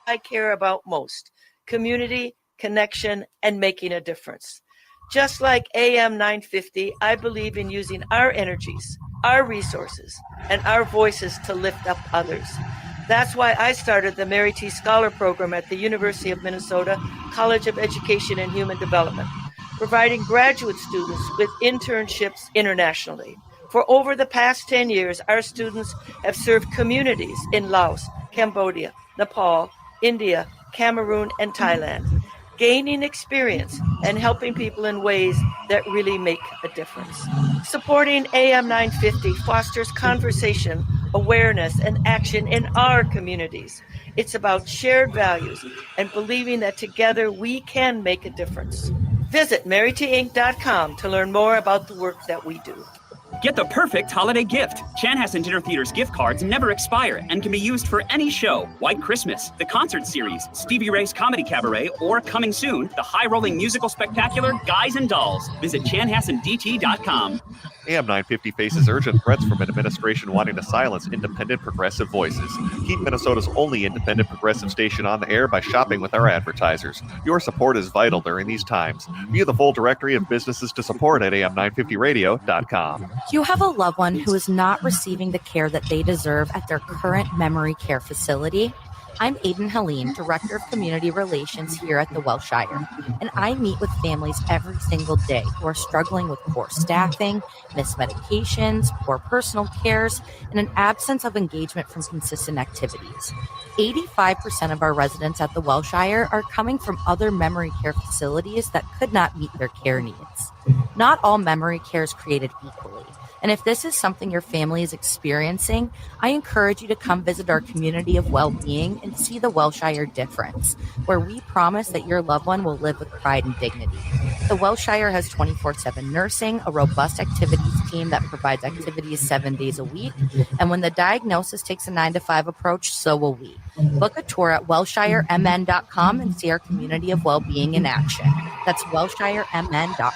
Speaker 7: I care about most: community, connection, and making a difference. Just like AM 950, I believe in using our energies, our resources, and our voices to lift up others. That's why I started the Mary T. Scholar Program at the University of Minnesota College of Education and Human Development, providing graduate students with internships internationally. For over the past 10 years, our students have served communities in Laos, Cambodia, Nepal, India, Cameroon, and Thailand, gaining experience and helping people in ways that really make a difference. Supporting AM 950 fosters conversation, awareness, and action in our communities. It's about shared values and believing that together we can make a difference. Visit MaryTInc.com to learn more about the work that we do.
Speaker 26: Get the perfect holiday gift. Chanhassen Dinner Theater's gift cards never expire and can be used for any show. White Christmas, the concert series, Stevie Ray's Comedy Cabaret, or coming soon, the high-rolling musical spectacular Guys and Dolls. Visit chanhassendt.com.
Speaker 2: AM 950 faces urgent threats from an administration wanting to silence independent progressive voices. Keep Minnesota's only independent progressive station on the air by shopping with our advertisers. Your support is vital during these times. View the full directory of businesses to support at am950radio.com.
Speaker 8: You have a loved one who is not receiving the care that they deserve at their current memory care facility? I'm Aiden Helene, Director of Community Relations here at the Welshire, and I meet with families every single day who are struggling with poor staffing, missed medications, poor personal cares, and an absence of engagement from consistent activities. 85% of our residents at the Welshire are coming from other memory care facilities that could not meet their care needs. Not all memory care is created equally. And if this is something your family is experiencing, I encourage you to come visit our community of well-being and see the Welshire difference, where we promise that your loved one will live with pride and dignity. The Welshire has 24/7 nursing, a robust activities team that provides activities 7 days a week, and when the diagnosis takes a 9-to-5 approach, so will we. Book a tour at welshiremn.com and see our community of well-being in action. That's welshiremn.com.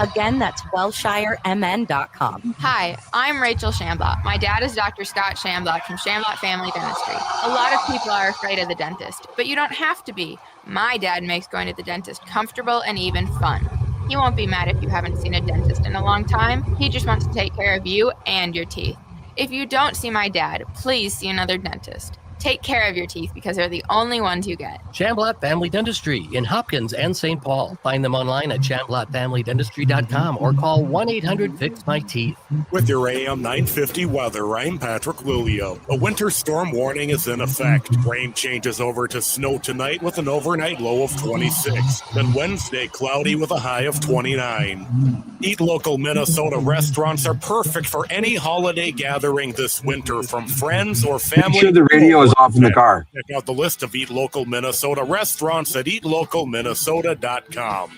Speaker 8: Again, that's welshiremn.com.
Speaker 9: Hi, I'm Rachel Shamblatt. My dad is Dr. Scott Shamblatt from Shamblatt Family Dentistry. A lot of people are afraid of the dentist, but you don't have to be. My dad makes going to the dentist comfortable and even fun. He won't be mad if you haven't seen a dentist in a long time. He just wants to take care of you and your teeth. If you don't see my dad, please see another dentist. Take care of your teeth because they're the only ones you get.
Speaker 17: Shamblatt Family Dentistry in Hopkins and St. Paul. Find them online at shamblattfamilydentistry.com or call 1-800-FIX-MY-TEETH.
Speaker 10: With your AM 950 weather, I'm Patrick Lulio. A winter storm warning is in effect. Rain changes over to snow tonight with an overnight low of 26. Then Wednesday, cloudy with a high of 29. Eat Local Minnesota restaurants are perfect for any holiday gathering this winter, from friends or family.
Speaker 11: Make sure the radio is off in the car.
Speaker 10: Check out the list of Eat Local Minnesota restaurants at eatlocalminnesota.com.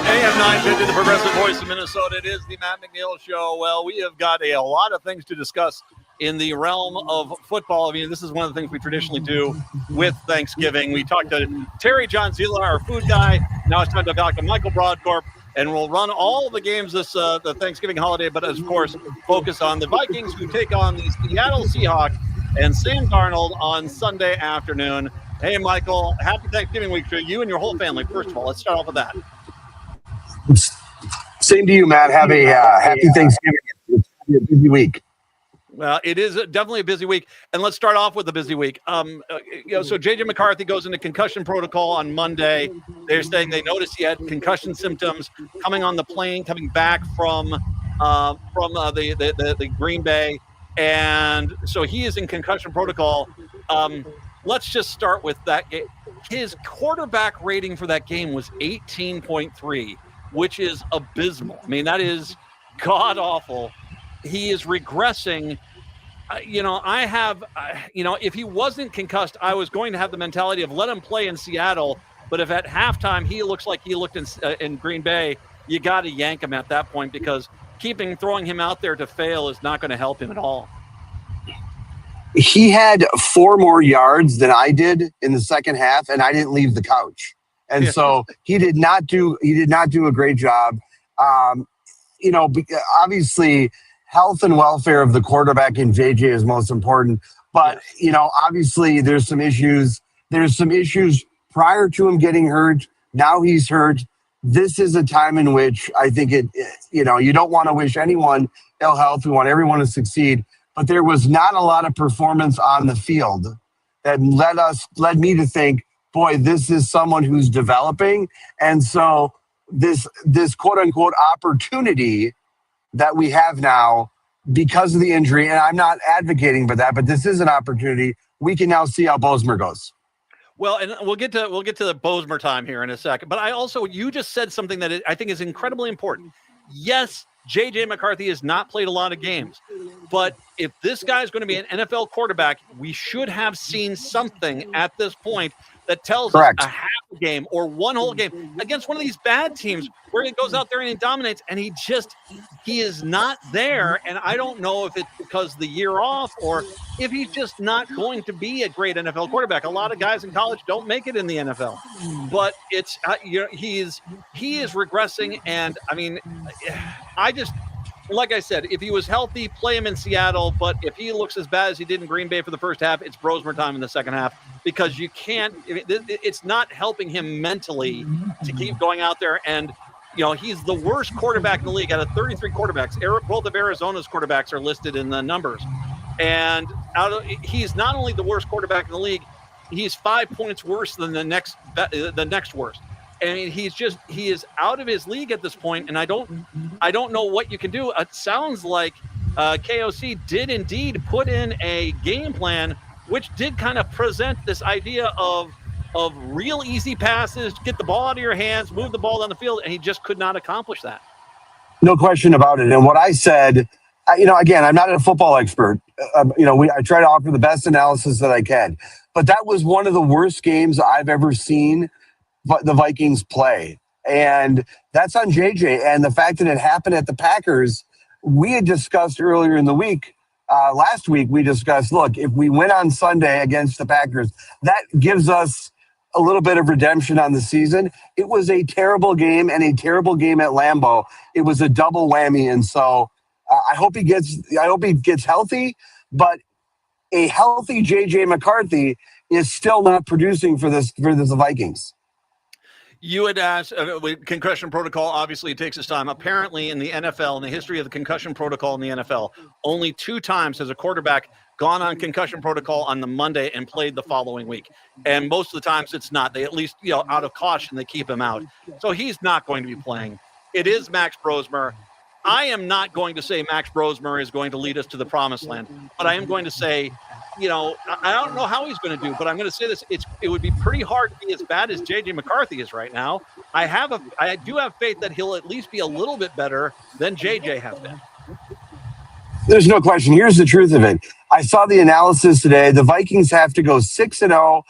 Speaker 4: AM 950, the progressive voice of Minnesota. It is the Matt McNeil Show. Well, we have got a lot of things to discuss in the realm of football. I mean, this is one of the things we traditionally do with Thanksgiving. We talked to Terry John Zila, our food guy. Now it's time to talk to Michael Broadcorp, and we'll run all the games this the Thanksgiving holiday, but of course, focus on the Vikings, who take on the Seattle Seahawks and Sam Darnold on Sunday afternoon. Hey, Michael, happy Thanksgiving week to you and your whole family. First of all, let's start off with that.
Speaker 11: Same to you, Matt. Have a happy Thanksgiving. It's a busy week.
Speaker 4: Well, it is definitely a busy week, and let's start off with a busy week. So J.J. McCarthy goes into concussion protocol on Monday. They're saying they noticed he had concussion symptoms coming on the plane, coming back from the Green Bay, and so he is in concussion protocol. Let's just start with that game. His quarterback rating for that game was 18.3, which is abysmal. I mean, that is god awful. He is regressing. If he wasn't concussed, I was going to have the mentality of let him play in Seattle. But if at halftime he looks like he looked in Green Bay, you got to yank him at that point, because throwing him out there to fail is not going to help him at all.
Speaker 11: He had 4 more yards than I did in the second half, and I didn't leave the couch. And so he did not do a great job. Obviously, health and welfare of the quarterback and JJ is most important. But, obviously there's some issues. There's some issues prior to him getting hurt. Now he's hurt. This is a time in which I think you don't want to wish anyone ill health. We want everyone to succeed. But there was not a lot of performance on the field that led me to think, boy, this is someone who's developing. And so this quote unquote opportunity that we have now because of the injury, and I'm not advocating for that, but this is an opportunity. We can now see how Bosmer goes.
Speaker 4: Well, and we'll get to the Bosmer time here in a second. But you just said something that I think is incredibly important. Yes, J.J. McCarthy has not played a lot of games, but if this guy is going to be an NFL quarterback, we should have seen something at this point that tells us a half a game or one whole game against one of these bad teams where he goes out there and he dominates, and he is not there. And I don't know if it's because the year off or if he's just not going to be a great NFL quarterback. A lot of guys in college don't make it in the NFL, but it's he is regressing. And I mean, like I said, if he was healthy, play him in Seattle. But if he looks as bad as he did in Green Bay for the first half, it's Bosmer time in the second half, because you can't. It's not helping him mentally to keep going out there. And he's the worst quarterback in the league out of 33 quarterbacks. Both of Arizona's quarterbacks are listed in the numbers, and he's not only the worst quarterback in the league, he's 5 points worse than the next worst. I mean, he is out of his league at this point, and I don't know what you can do. It sounds like KOC did indeed put in a game plan, which did kind of present this idea of real easy passes, get the ball out of your hands, move the ball down the field, and he just could not accomplish that.
Speaker 11: No question about it. And what I said, again, I'm not a football expert. I try to offer the best analysis that I can, but that was one of the worst games I've ever seen the Vikings play. And that's on JJ. And the fact that it happened at the Packers, we had discussed earlier in the week, last week, we discussed, look, if we win on Sunday against the Packers, that gives us a little bit of redemption on the season. It was a terrible game and a terrible game at Lambeau. It was a double whammy. And so I hope he gets healthy, but a healthy JJ McCarthy is still not producing for the Vikings.
Speaker 4: You had asked, with concussion protocol, obviously it takes its time. Apparently in the NFL, in the history of the concussion protocol in the NFL, only 2 times has a quarterback gone on concussion protocol on the Monday and played the following week. And most of the times it's not. They at least, out of caution, they keep him out. So he's not going to be playing. It is Max Brosmer. I am not going to say Max Brosmer is going to lead us to the promised land, but I am going to say, I don't know how he's going to do, but I'm going to say this. It would be pretty hard to be as bad as JJ McCarthy is right now. I do have faith that he'll at least be a little bit better than JJ has been.
Speaker 11: There's no question. Here's the truth of it. I saw the analysis today. The Vikings have to go 6-0,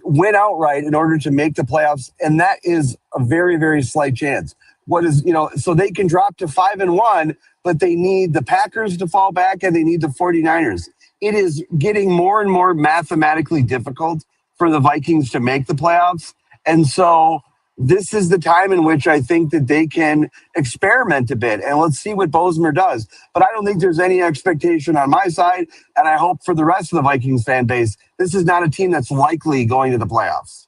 Speaker 11: win outright in order to make the playoffs. And that is a very, very slight chance. So they can drop to 5-1, but they need the Packers to fall back and they need the 49ers. It is getting more and more mathematically difficult for the Vikings to make the playoffs. And so this is the time in which I think that they can experiment a bit. And let's see what Bosmer does. But I don't think there's any expectation on my side. And I hope for the rest of the Vikings fan base, this is not a team that's likely going to the playoffs.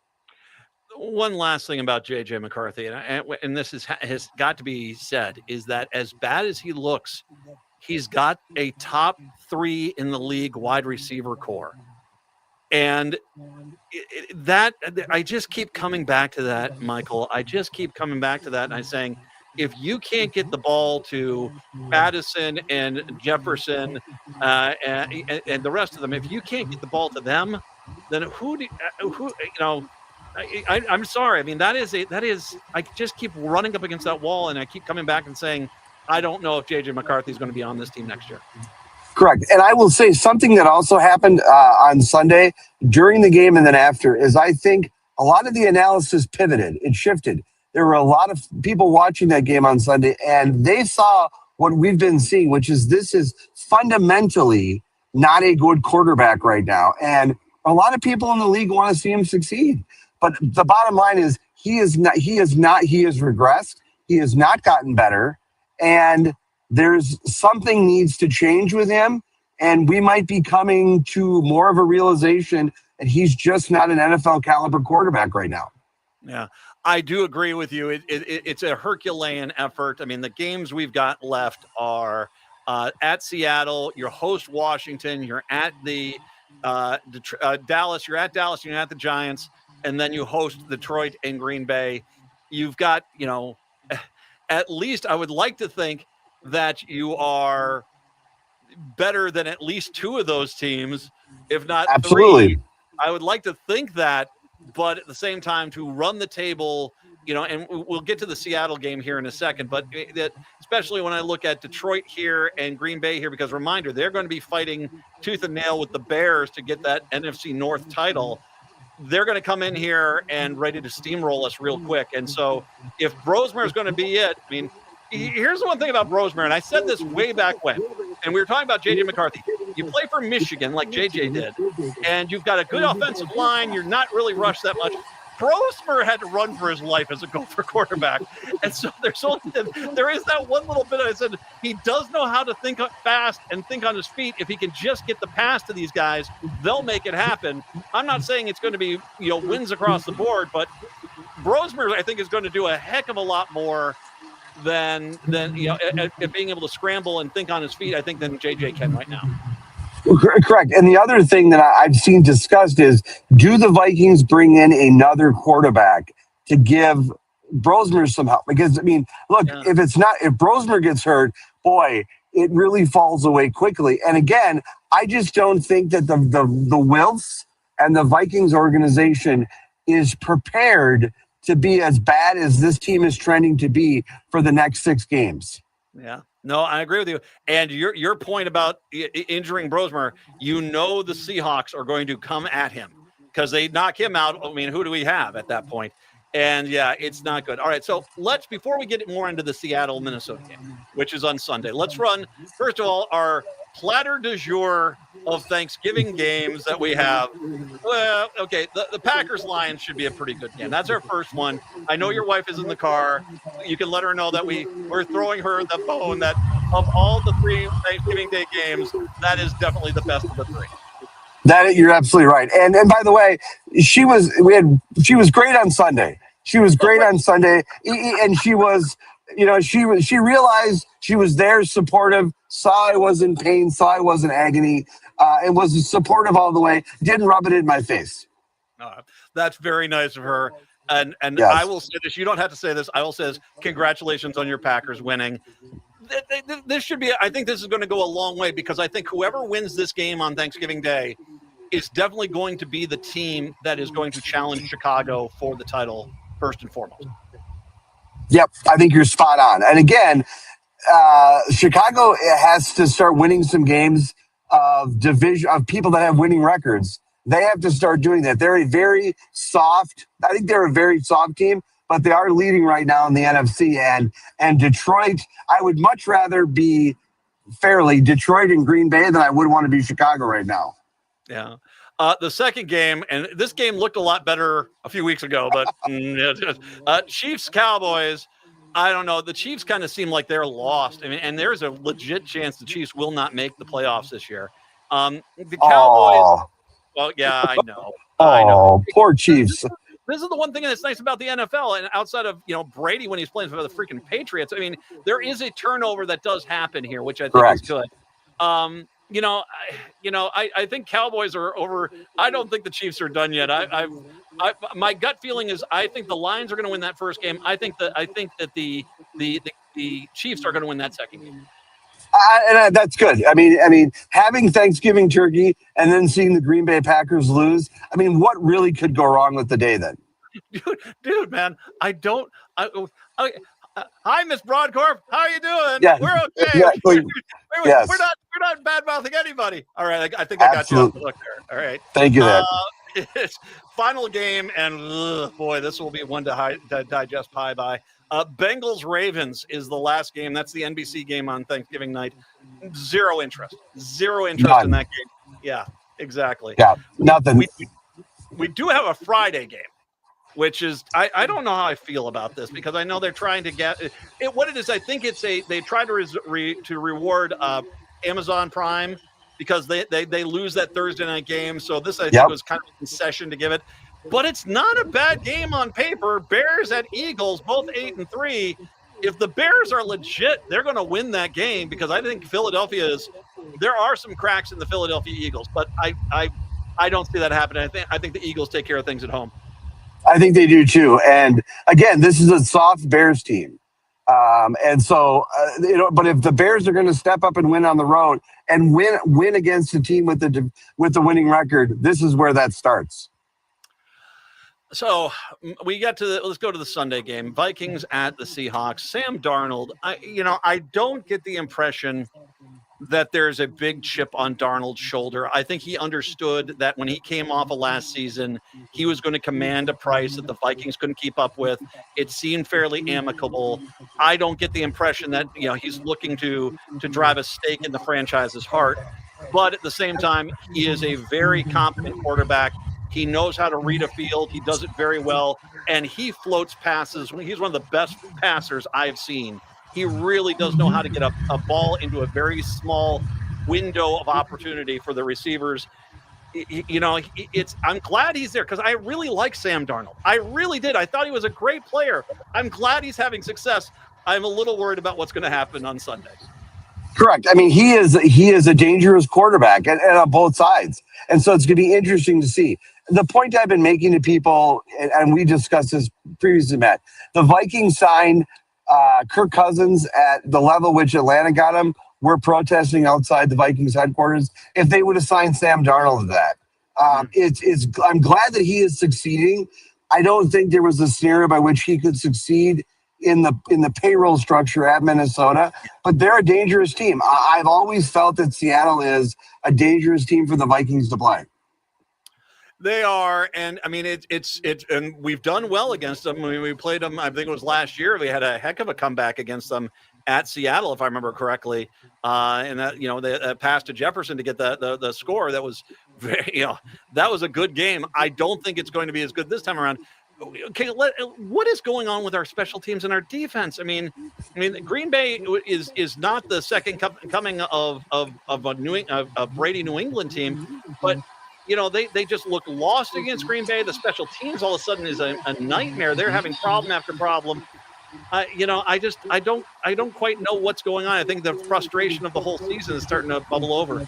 Speaker 4: One last thing about J.J. McCarthy, and this has got to be said, is that as bad as he looks, he's got a top 3 in the league wide receiver core. And that I just keep coming back to that, Michael. I just keep coming back to that. And I'm saying, if you can't get the ball to Madison and Jefferson and the rest of them, if you can't get the ball to them, then I'm sorry. I mean, that is, I just keep running up against that wall, and I keep coming back and saying, I don't know if J.J. McCarthy is going to be on this team next year.
Speaker 11: Correct. And I will say something that also happened on Sunday during the game and then after is I think a lot of the analysis pivoted. It shifted. There were a lot of people watching that game on Sunday, and they saw what we've been seeing, which is this is fundamentally not a good quarterback right now. And a lot of people in the league want to see him succeed. But the bottom line is he has regressed. He has not gotten better. And there's something needs to change with him, and we might be coming to more of a realization that he's just not an NFL caliber quarterback right now.
Speaker 4: Yeah, I do agree with you. It's a Herculean effort. I mean, the games we've got left are at Seattle, you're host Washington, you're at the Dallas, you're at Dallas, you're at the Giants, and then you host Detroit and Green Bay. You've got, at least I would like to think that you are better than at least two of those teams, if not
Speaker 11: Absolutely.
Speaker 4: three. I would like to think that, but at the same time, to run the table, and we'll get to the Seattle game here in a second, but that, especially when I look at Detroit here and Green Bay here, because reminder, they're going to be fighting tooth and nail with the Bears to get that NFC North title. They're going to come in here and ready to steamroll us real quick. And so if Brosmer is going to be it, I mean, here's the one thing about Brosmer, and I said this way back when, and we were talking about J.J. McCarthy. You play for Michigan like J.J. did, and you've got a good offensive line. You're not really rushed that much. Brosmer had to run for his life as a Gopher quarterback. And so there is that one little bit. I said, he does know how to think fast and think on his feet. If he can just get the pass to these guys, they'll make it happen. I'm not saying it's going to be, wins across the board, but Brosmer, I think, is going to do a heck of a lot more than at being able to scramble and think on his feet, I think, than JJ can right now.
Speaker 11: Correct. And the other thing that I've seen discussed is, do the Vikings bring in another quarterback to give Brosmer some help? Because, I mean, look, if Brosmer gets hurt, boy, it really falls away quickly. And again, I just don't think that the Wilfs and the Vikings organization is prepared to be as bad as this team is trending to be for the next 6 games.
Speaker 4: Yeah. No, I agree with you. And your point about injuring Brosmer, the Seahawks are going to come at him because they knock him out. I mean, who do we have at that point? And yeah, it's not good. All right, so before we get more into the Seattle-Minnesota game, which is on Sunday, let's run, first of all, our platter du jour of Thanksgiving games that we have. Well, okay, the Packers-Lions should be a pretty good game. That's our first one. I know your wife is in the car. You can let her know that we're throwing her the bone that of all the 3 Thanksgiving Day games, that is definitely the best of the 3.
Speaker 11: That you're absolutely right. And by the way, she was great on Sunday. She was great on Sunday, and she was, she realized she was there, supportive, saw I was in pain, saw I was in agony, and was supportive all the way. Didn't rub it in my face.
Speaker 4: That's very nice of her. And
Speaker 11: Yes.
Speaker 4: I will say this. You don't have to say this. I will say this. Congratulations on your Packers winning. This should be, I think this is going to go a long way, because I think whoever wins this game on Thanksgiving Day is definitely going to be the team that is going to challenge Chicago for the title first and foremost.
Speaker 11: Yep, I think you're spot on. And again, Chicago has to start winning some games of people that have winning records. They have to start doing that. They're a very soft team, but they are leading right now in the NFC. And Detroit, I would much rather be Detroit and Green Bay than I would want to be Chicago right now.
Speaker 4: Yeah. The second game, and this game looked a lot better a few weeks ago, but Chiefs-Cowboys, I don't know. The Chiefs kind of seem like they're lost. I mean, and there's a legit chance the Chiefs will not make the playoffs this year. The Cowboys, well, yeah, I know.
Speaker 11: Poor Chiefs.
Speaker 4: This is the one thing that's nice about the NFL, and outside of Brady when he's playing for the freaking Patriots, I mean, there is a turnover that does happen here, which I think is good. I think Cowboys are over. I don't think the Chiefs are done yet. My gut feeling is I think the Lions are going to win that first game. I think that the Chiefs are going to win that second game.
Speaker 11: And that's good. I mean, having Thanksgiving turkey and then seeing the Green Bay Packers lose. I mean, what really could go wrong with the day then?
Speaker 4: Dude, man, hi, Miss Broadcorp. How are you doing?
Speaker 11: Yeah.
Speaker 4: We're okay.
Speaker 11: Yeah, yes.
Speaker 4: We're not bad mouthing anybody. All right, I think I got you off the hook there. All right.
Speaker 11: Thank you, Ed.
Speaker 4: It's final game, and boy, this will be one to digest pie by. Bengals Ravens is the last game. That's the NBC game on Thanksgiving night. Zero interest
Speaker 11: None.
Speaker 4: in that game. Yeah, exactly.
Speaker 11: Yeah, nothing.
Speaker 4: We do have a Friday game, which is I don't know how I feel about this because I know they're trying to get it. What it is, I think it's they try to reward Amazon Prime because they lose that Thursday night game. So this I think was kind of a concession to give it, but it's not a bad game on paper. Bears at Eagles, both 8-3. If the Bears are legit, they're going to win that game because I think there are some cracks in the Philadelphia Eagles, but I don't see that happening. I think the Eagles take care of things at home.
Speaker 11: I think they do too. And again, this is a soft Bears team. And so, but if the Bears are going to step up and win on the road and win against a team with the winning record, this is where that starts.
Speaker 4: So let's go to the Sunday game. Vikings at the Seahawks. Sam Darnold. I don't get the impression that there's a big chip on Darnold's shoulder. I think he understood that when he came off of last season, he was going to command a price that the Vikings couldn't keep up with. It seemed fairly amicable. I don't get the impression that he's looking to drive a stake in the franchise's heart. But at the same time, he is a very competent quarterback. He knows how to read a field. He does it very well. And he floats passes. He's one of the best passers I've seen. He really does know how to get a ball into a very small window of opportunity for the receivers. I'm glad he's there because I really like Sam Darnold. I really did. I thought he was a great player. I'm glad he's having success. I'm a little worried about what's going to happen on Sunday.
Speaker 11: Correct. I mean, he is a dangerous quarterback and on both sides. And so it's going to be interesting to see. The point I've been making to people, and we discussed this previously, Matt, the Vikings signed Kirk Cousins at the level which Atlanta got him. We're protesting outside the Vikings headquarters. If they would have signed Sam Darnold to that, I'm glad that he is succeeding. I don't think there was a scenario by which he could succeed in the payroll structure at Minnesota, but they're a dangerous team. I've always felt that Seattle is a dangerous team for the Vikings to play.
Speaker 4: They are, and I mean it's and we've done well against them. I mean, we played them. I think it was last year. We had a heck of a comeback against them at Seattle, if I remember correctly. And that the pass to Jefferson to get the score, that was very, that was a good game. I don't think it's going to be as good this time around. Okay, what is going on with our special teams and our defense? I mean, Green Bay is not the second coming of a Brady New England team, but they just look lost against Green Bay. The special teams all of a sudden is a nightmare. They're having problem after problem. I don't quite know what's going on. I think the frustration of the whole season is starting to bubble over.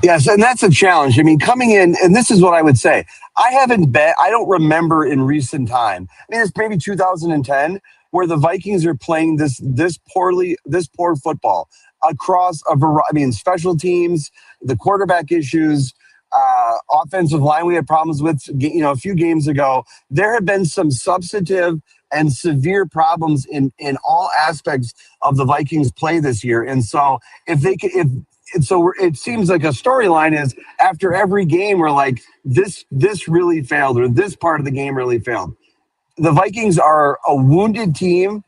Speaker 11: Yes, and that's a challenge. I mean, coming in, and this is what I would say. I don't remember in recent time. I mean, it's maybe 2010 where the Vikings are playing this poor football across a variety. I mean, special teams, the quarterback issues, offensive line we had problems with, a few games ago. There have been some substantive and severe problems in all aspects of the Vikings play this year. And so it seems like a storyline is after every game we're like, this really failed, or this part of the game really failed. The Vikings are a wounded team.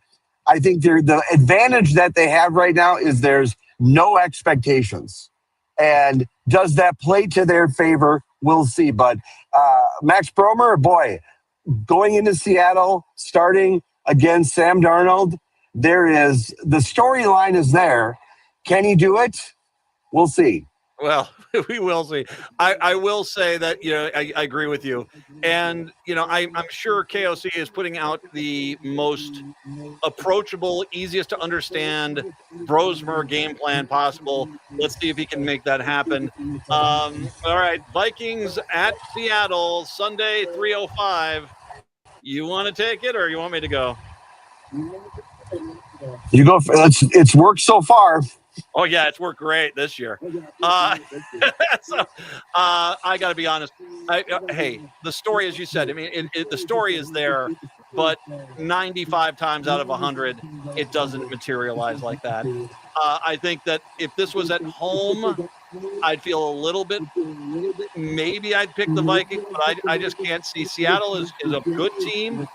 Speaker 11: I think the advantage that they have right now is there's no expectations. And does that play to their favor? We'll see. But Max Bromer, boy, going into Seattle, starting against Sam Darnold, the storyline is there. Can he do it? We'll see.
Speaker 4: Well, we will see. I will say that, I agree with you. And, I'm sure KOC is putting out the most approachable, easiest to understand Brosmer game plan possible. Let's see if he can make that happen. All right. Vikings at Seattle, Sunday, 3:05. You want to take it or you want me to go?
Speaker 11: You go. It's worked so far.
Speaker 4: Oh, yeah, it's worked great this year. I got to be honest. Hey, the story, as you said, I mean, the story is there, but 95 times out of 100, it doesn't materialize like that. I think that if this was at home, I'd feel a little bit, maybe I'd pick the Vikings, but I just can't see. Seattle is a good team.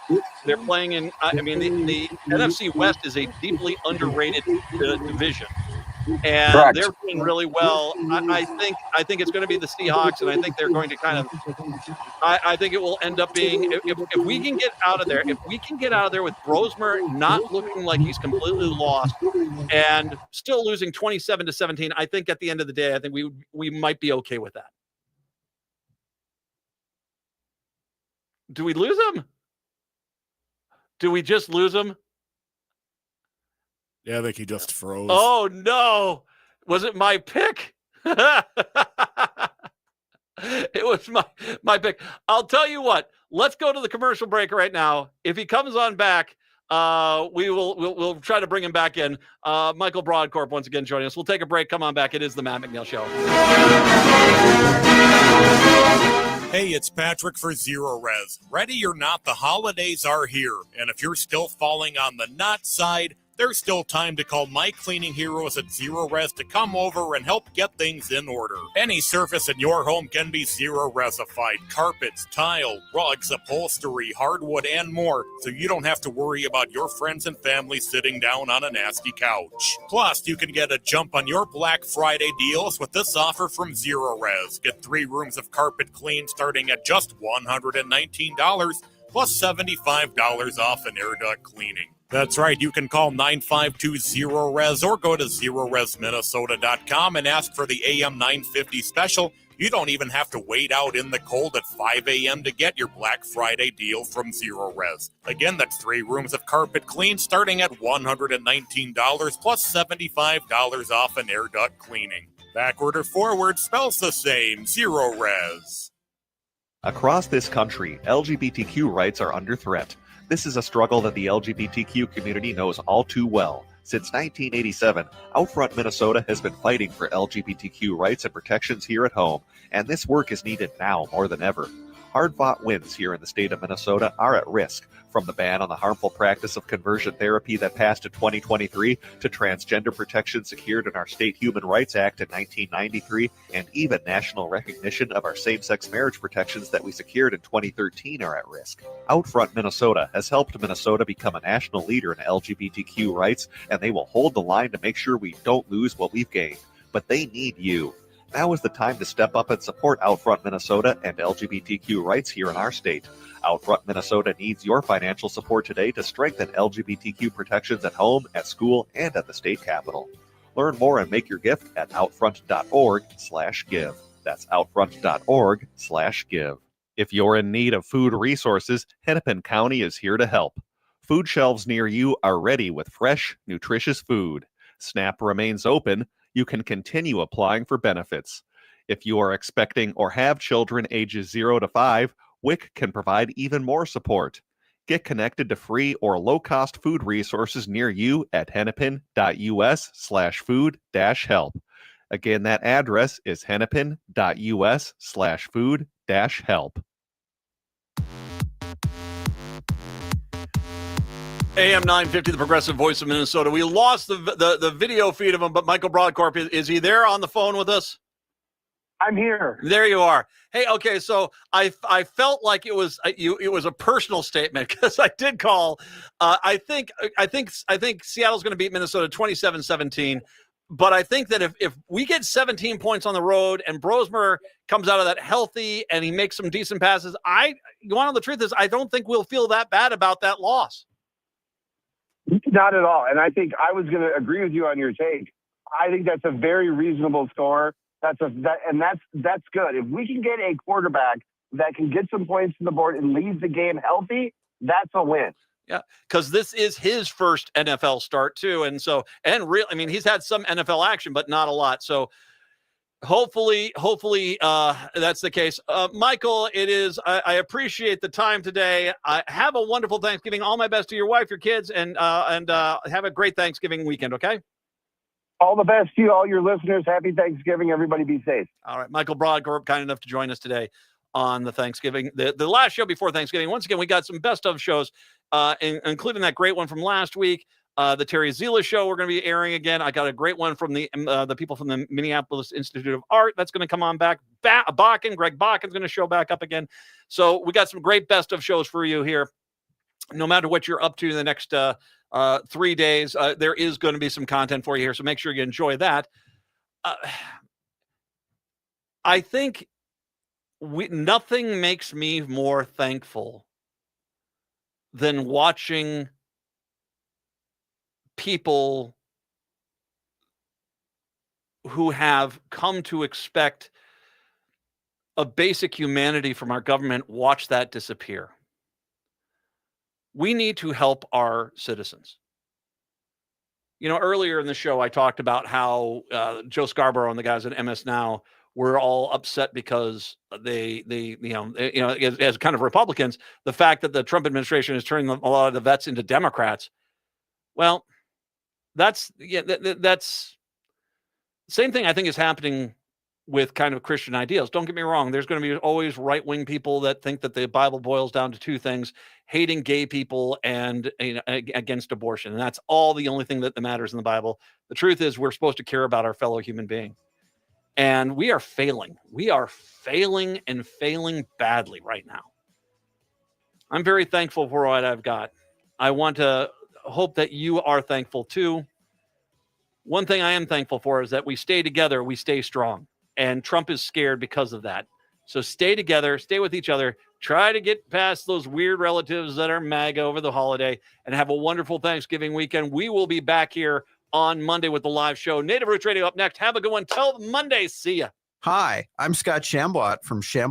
Speaker 4: They're playing in, the NFC West is a deeply underrated division. and
Speaker 11: Correct.
Speaker 4: they're doing really well. I think it's going to be the Seahawks, and I think they're going to kind of. I think it will end up being if we can get out of there. If we can get out of there with Brosmer not looking like he's completely lost and still losing 27-17, I think at the end of the day, I think we might be okay with that. Do we lose him? Do we just lose him?
Speaker 1: Yeah, I think he just froze.
Speaker 4: Oh, no. Was it my pick? It was my pick. I'll tell you what. Let's go to the commercial break right now. If he comes on back, we'll try to bring him back in. Michael Broadcorp once again joining us. We'll take a break. Come on back. It is the Matt McNeil Show.
Speaker 10: Hey, it's Patrick for Zero Res. Ready or not, the holidays are here. And if you're still falling on the not side, there's still time to call my cleaning heroes at Zero Res to come over and help get things in order. Any surface in your home can be Zero Resified. Carpets, tile, rugs, upholstery, hardwood, and more, so you don't have to worry about your friends and family sitting down on a nasty couch. Plus, you can get a jump on your Black Friday deals with this offer from Zero Res. Get 3 rooms of carpet clean starting at just $119, plus $75 off an air duct cleaning. That's right, you can call 9520-RES or go to ZeroResMinnesota.com and ask for the AM 950 special. You don't even have to wait out in the cold at 5 a.m. to get your Black Friday deal from Zero Res. Again, that's 3 rooms of carpet clean starting at $119 plus $75 off an air duct cleaning. Backward or forward spells the same, Zero Res.
Speaker 2: Across this country, LGBTQ rights are under threat. This is a struggle that the LGBTQ community knows all too well. Since 1987, Outfront Minnesota has been fighting for LGBTQ rights and protections here at home, and this work is needed now more than ever. Hard-fought wins here in the state of Minnesota are at risk, from the ban on the harmful practice of conversion therapy that passed in 2023 to transgender protection secured in our State Human Rights Act in 1993, and even national recognition of our same-sex marriage protections that we secured in 2013 are at risk. Outfront Minnesota has helped Minnesota become a national leader in LGBTQ rights, and they will hold the line to make sure we don't lose what we've gained. But they need you. Now is the time to step up and support Outfront Minnesota and LGBTQ rights here in our state. Outfront Minnesota needs your financial support today to strengthen LGBTQ protections at home, at school, and at the state capitol. Learn more and make your gift at outfront.org/give. That's outfront.org/give. If you're in need of food resources, Hennepin County is here to help. Food shelves near you are ready with fresh, nutritious food. SNAP remains open. You can continue applying for benefits. If you are expecting or have children ages 0 to 5, WIC can provide even more support. Get connected to free or low-cost food resources near you at hennepin.us/food-help. Again, that address is hennepin.us/food-help.
Speaker 4: AM 950, the progressive voice of Minnesota. We lost the video feed of him, but Michael Broadcorp, is he there on the phone with us?
Speaker 11: I'm here.
Speaker 4: There you are. Hey, okay, so I felt like it was a personal statement because I did call. I think Seattle's going to beat Minnesota 27-17. But I think that if we get 17 points on the road and Brosmer comes out of that healthy and he makes some decent passes, you want to know the truth is I don't think we'll feel that bad about that loss.
Speaker 11: Not at all. And I think I was going to agree with you on your take. I think that's a very reasonable score. That's good. If we can get a quarterback that can get some points on the board and leave the game healthy, that's a win.
Speaker 4: Yeah, because this is his first NFL start too, he's had some NFL action, but not a lot. So hopefully, that's the case. Michael, it is. I appreciate the time today. Have a wonderful Thanksgiving. All my best to your wife, your kids, and have a great Thanksgiving weekend. Okay.
Speaker 11: All the best to you, all your listeners. Happy Thanksgiving. Everybody be safe.
Speaker 4: All right. Michael Broadcorp, kind enough to join us today on the Thanksgiving, the last show before Thanksgiving. Once again, we got some best of shows, including that great one from last week. The Terry Zila show we're going to be airing again. I got a great one from the people from the Minneapolis Institute of Art that's going to come on back. Greg Bakken's going to show back up again. So we got some great best of shows for you here no matter what you're up to in the next 3 days, there is going to be some content for you here. So make sure you enjoy that. I think nothing makes me more thankful than watching people who have come to expect a basic humanity from our government watch that disappear. We need to help our citizens. You know, earlier in the show, I talked about how Joe Scarborough and the guys at MS Now were all upset because they as kind of Republicans, the fact that the Trump administration is turning a lot of the vets into Democrats. Well, that's same thing I think is happening with kind of Christian ideals. Don't get me wrong. There's going to be always right-wing people that think that the Bible boils down to two things: hating gay people and against abortion. And that's all the only thing that matters in the Bible. The truth is we're supposed to care about our fellow human being. And we are failing. We are failing and failing badly right now. I'm very thankful for what I've got. I want to hope that you are thankful too. One thing I am thankful for is that we stay together, we stay strong. And Trump is scared because of that. So stay together, stay with each other, try to get past those weird relatives that are MAGA over the holiday, and have a wonderful Thanksgiving weekend. We will be back here on Monday with the live show. Native Roots Radio up next. Have a good one. Till Monday. See ya.
Speaker 12: Hi, I'm Scott Shambot from Shambot